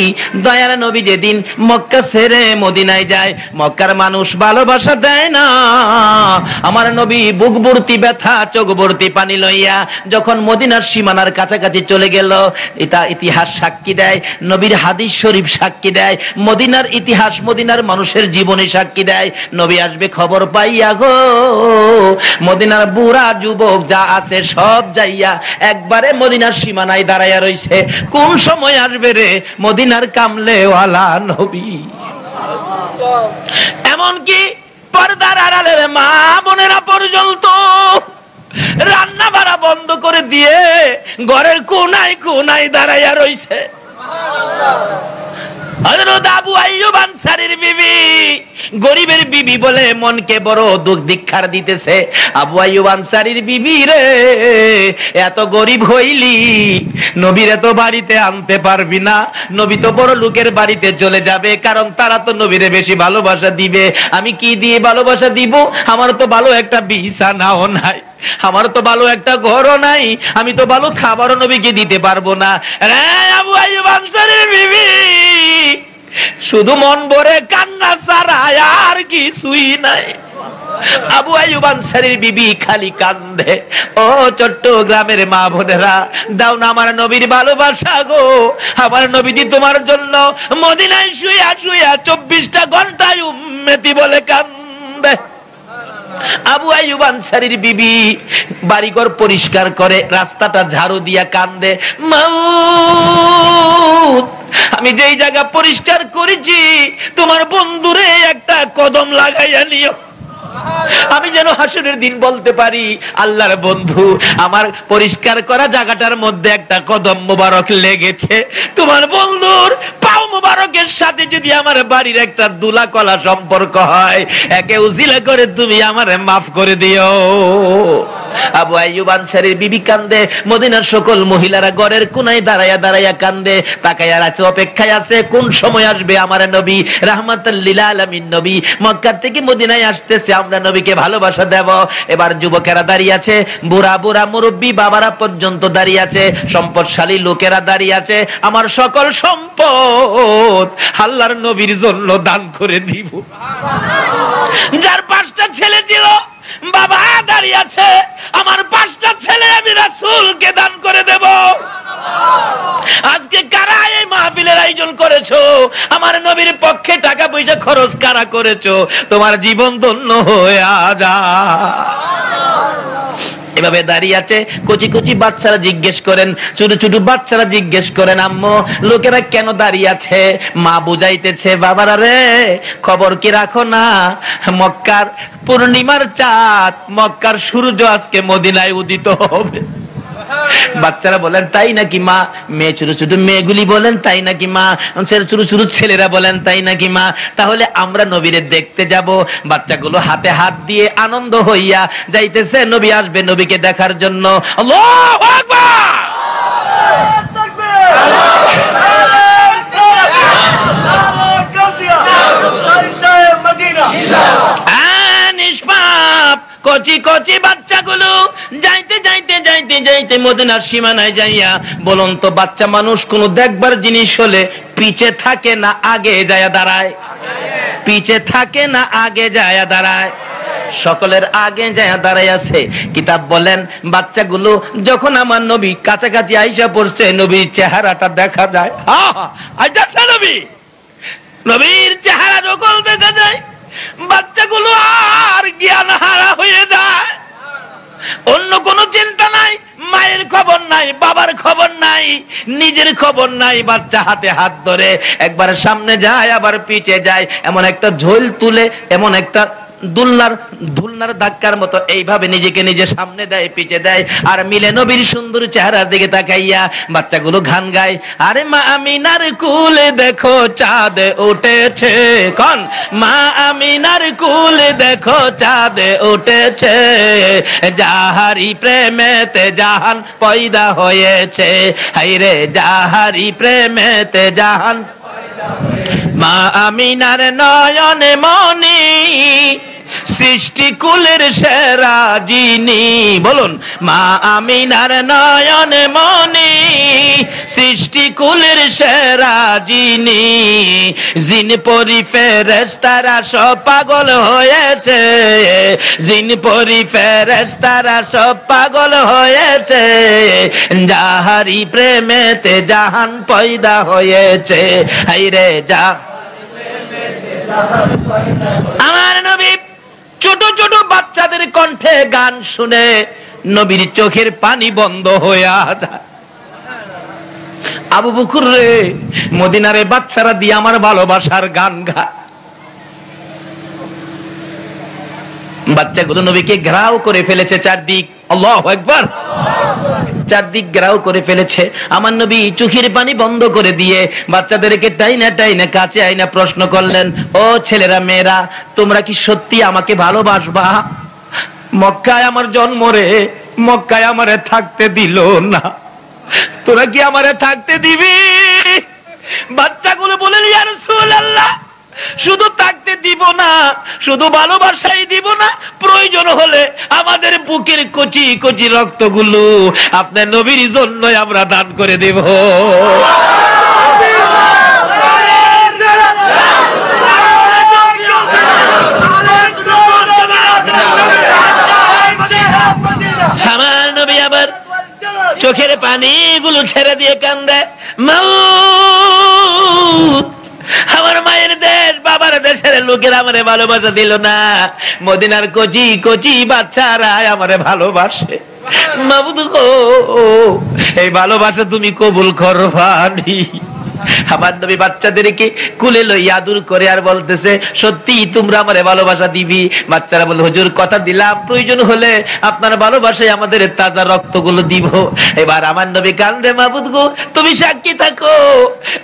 [SPEAKER 1] দয়ার নবী যেদিন মক্কা ছেড়ে মদিনায় যায়, মক্কার মানুষ ভালোবাসা দেয় না। আমার নবী বুক ভর্তি ব্যথা, চোখ ভর্তি পানি লইয়া যখন মদিনার সীমানার কাছাকাছি চলে গেল, এটা ইতিহাস সাক্ষী দেয়, নবীর হাদিস শরীফ সাক্ষী দেয়, মদিনার ইতিহাস, মদিনার মানুষের জীবনী সাক্ষী দেয়। নবী আসবে খবর পাইয়া গো, মদিনার বুড়া যুবক যা আছে সব যাইয়া একবারে মদিনার সীমানায় দাঁড়াইয়া রইছে। কোন সময় আসবে রে মদিনার কামলেওয়ালা নবী? এমনকি পর্দার আড়ালের মা বোনেরা পর্যন্ত রান্না বাড়া বন্ধ করে দিয়ে ঘরের কোনায় কোনায় দাঁড়াইয়া রইছে। হযরত আবু আইয়ুব আনসারীর বিবি, গরিবের বিবি বলে মনকে বড় দুঃখ দীক্ষার দিতেছে। আবু আইয়ুব আনসারীর বিবি রে, এত গরিব হইলি, নবীর এত বাড়িতে আনতে পারবি না, নবী তো বড় লোকের বাড়িতে চলে যাবে, কারণ তারা তো নবীরে বেশি ভালোবাসা দিবে। আমি কি দিয়ে ভালোবাসা দিব? আমার তো ভালো একটা বিছানাও নাই, আমার তো ভালো একটা ঘরও নাই, আমি তো ভালো খাবারও নবীকে দিতে পারবো না। রে আবু আইয়ুব আনসারীর বিবি, শুধু মন ভরে কান্না ছাড়া আর কিছুই নাই। আবু আইয়ুব আনসারীর বিবি খালি কান্দে। ও চট্টগ্রামের মা বোনেরা, দাও না আমার নবীর ভালোবাসা গো। আমার নবীজি তোমার জন্য মদিনায় শুইয়া শুইয়া 24টা ঘন্টায় উম্মতি বলে কান্দে। আবু আইয়ুব আনসারীর বিবি বাড়িঘর পরিষ্কার করে, রাস্তাটা ঝাড়ু দিয়া কান্দে, মাউত আমি যেই জায়গা পরিষ্কার করেছি তোমার বন্ধুরে একটা কদম লাগাইয়া নিও, আমি যেন হাসরের দিন বলতে পারি আল্লাহর বন্ধু আমার পরিষ্কার করা জায়গাটার মধ্যে একটা কদম মোবারক লেগেছে। তোমার বন্ধুর পাও মোবারকের সাথে যদি আমার বাড়ির একটা দুলা কলা সম্পর্ক হয়, একে উজিলা করে তুমি আমারে মাফ করে দিও। আবু আইয়ুব আনসারীর বিবি কান্দে, মদিনার সকল মহিলারা ঘরের কোনায় দাঁড়াইয়া দাঁড়াইয়া কান্দে, তাকাইয়া আছে, অপেক্ষায় আছে কোন সময় আসবে আমার নবী রাহমাতাল লিল আলামিন নবী মক্কা থেকে মদিনায় আসতেছে, আমরা নবীকে ভালোবাসা দেব। এবার যুবকেরা দাঁড়িয়ে আছে, বুড়া বুড়া মুরব্বী বাবারা পর্যন্ত দাঁড়িয়ে আছে, সম্পদশালী লোকেরা দাঁড়িয়ে আছে, আমার সকল সম্পদ আল্লাহর নবীর জন্য দান করে দিব। যার 5টা ছেলে ছিল বাবা দাঁড়িয়ে আছে, আমার 5টা ছেলে আমি রাসূলকে দান করে দেব। আজকে কারা এই মাহফিলের আয়োজন করেছো? আমার নবীর পক্ষে টাকা পয়সা খরচ কারা করেছো? তোমার জীবন ধন্য হয়ে যা। এভাবে দাঁড়িয়ে আছে, কচি কচি বাচ্চারা জিজ্ঞেস করেন, ছোট ছোট বাচ্চারা জিজ্ঞেস করেন, আম্মু লোকেরা কেন দাঁড়িয়ে আছে? মা বুঝাইতেছে, বাবারা রে খবর কি রাখো না, মক্কার পূর্ণিমার চাঁদ, মক্কার সূর্য আজকে মদিনায় উদিত হবে। বাচ্চারা বলেন তাই নাকি মা? মেয়ে ছোট ছোট মেয়েগুলি বলেন তাই নাকি মা? ছোট ছোট ছেলেরা বলেন তাই নাকি মা? তাহলে আমরা নবীরে দেখতে যাব। বাচ্চাগুলো হাতে হাত দিয়ে আনন্দ হইয়া যাইতেছে, নবী আসবে নবীকে দেখার জন্য। আল্লাহু আকবার। কচি কচি বাচ্চাগুলো যাইতে যাইতে যাইতে যাইতে মদিনার সীমানায় যাইয়া, বলুন তো বাচ্চা মানুষ কোন দেখবার জিনিস হলে পিছে থাকে না আগে যায় দাঁড়ায়? পিছে থাকে না আগে যায় দাঁড়ায়? সকলের আগে যায় দাঁড়ায় আছে। কিতাব বলেন বাচ্চাগুলো যখন আমার নবী কাছাকাছি আইসা পড়ছে, নবীর চেহারাটা দেখা যায়। আইতাছে নবী, নবীর চেহারা যখন দেখা যায়, বাচ্চাগুলো আর জ্ঞান হারা হয়ে যায়। অন্য কোনো চিন্তা নাই, মায়ের খবর নাই, বাবার খবর নাই, নিজের খবর নাই। বাচ্চা হাতে হাত ধরে একবার সামনে যায়, আবার পিছে যায়, এমন একটা ঝোল তুলে, এমন একটা দুলনার ধাক্কার মতো এইভাবে নিজেকে নিজে সামনে দেয়, পিছে দেয়, আর মিলে নবীর সুন্দর চেহারার দিকে তাকাইয়া বাচ্চাগুলো গান গায়। আরে মা আমিনার কুলে দেখো চাঁদ উঠেছে, কোন মা আমিনার কুলে দেখো চাঁদ উঠেছে, যাহারি প্রেমেতে জাহান পয়দা হয়েছে, হায়রে যাহারি প্রেমেতে জাহান। মা আমিনার নয়নে মনি সৃষ্টি কুলের সেরা যিনি, বলুন মা আমিনার নয়নে মনি সৃষ্টি কুলের সেরা যিনি, জিন পরি ফেরেশতারা সব পাগল হয়েছে, জিন পরি ফেরেশতারা সব পাগল হয়েছে, যাহারি প্রেমেতে জাহান পয়দা হয়েছে, হায়রে যা। আমার নবী ছোট ছোট বাচ্চাদের কণ্ঠে গান শুনে নবীর চোখের পানি বন্ধ হয়ে যায়। আবু বকর রে, মদিনারে বাচ্চারা দিয়ে আমার ভালোবাসার গান গায়। বাচ্চাগুলো নবীকে ঘেরাও করে ফেলেছে চারদিক, আল্লাহু আকবার, চারদিক ঘেরাও করে ফেলেছে। আমার নবী চোখের পানি বন্ধ করে দিয়ে বাচ্চাদেরকে টাইনা টাইনা কাছে আইনা প্রশ্ন করলেন, ও ছেলেরা মেয়েরা, তোমরা কি সত্যি আমাকে ভালোবাসবা? মক্কায় আমার জন্ম রে, মক্কায় আমারে থাকতে দিল না, তোরা কি আমারে থাকতে দিবি? বাচ্চাগুলো বলেন, ইয়া রাসূলুল্লাহ, শুধু থাকতে দিব না, শুধু ভালোবাসাই দিব না, প্রয়োজন হলে আমাদের বুকের কচি কচি রক্তগুলো আপনার নবীর জন্য আমরা দান করে দেব। আমার নবী আবার চোখের পানিগুলো ছেড়ে দিয়ে কান্দে, মাউত, আমার মায়ের দেশ বাবার দেশের লোকেরা আমারে ভালোবাসা দিল না, মদিনার কচি কচি বাচ্চারা আমারে ভালোবাসে, মাবুদ গো এই ভালোবাসা তুমি কবুল করবানি। আমার নবী বাচ্চাদেরকে কুলে লইয়া আদর করে আর বলতেছে, সত্যি তোমরা আমারে ভালোবাসা দিবি? বাচ্চারা বলে, হুজুর কথা দিলাম, প্রয়োজন হলে আপনার ভালোবাসায় আমাদের তাজা রক্তগুলো দিব। এবার আমার নবী কান্দে, মাবুদ গো তুমি সাক্ষী থাকো,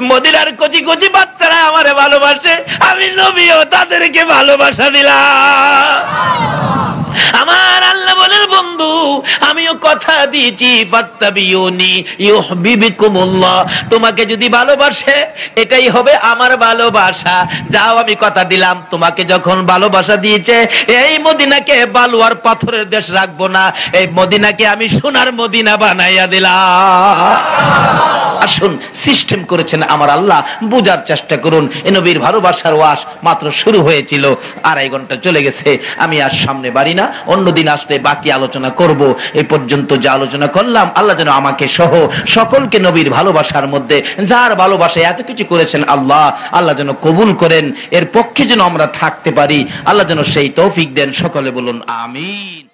[SPEAKER 1] মদিনার কচি কচি বাচ্চারা আমারে ভালোবাসে, আমি নবীও তাদেরকে ভালোবাসা দিলাম। আমার আল্লাহ বলেন, বন্ধু আমিও কথা দিয়েছি, ফাত্তাবিউনি ইউহিব্বুকুমুল্লাহ, তোমাকে যদি ভালোবাসে এটাই হবে আমার ভালোবাসা। যাও, আমি কথা দিলাম, তোমাকে যখন ভালোবাসা দিয়েছে, এই মদিনাকে বালু আর পাথরের দেশ রাখবো না, এই মদিনাকে আমি সোনার মদিনা বানাইয়া দিলাম। আসুন, সিস্টেম করেছেন আমার আল্লাহ, বুঝার চেষ্টা করুন। এ নবীর ভালোবাসার ওয়াজ মাত্র শুরু হয়েছিল, 2.5 ঘন্টা চলে গেছে। আমি আর সামনে বাড়ি না, অন্যদিন আসলে বাকি আলোচনা করব। এই পর্যন্ত যা আলোচনা করলাম, আল্লাহ যেন আমাকে সহ সকলকে নবীর ভালোবাসার মধ্যে, যার ভালোবাসায় এত কিছু করেছেন আল্লাহ যেন কবুল করেন, এর পক্ষে যেন আমরা থাকতে পারি, আল্লাহ যেন সেই তৌফিক দেন। সকলে বলুন আমিন।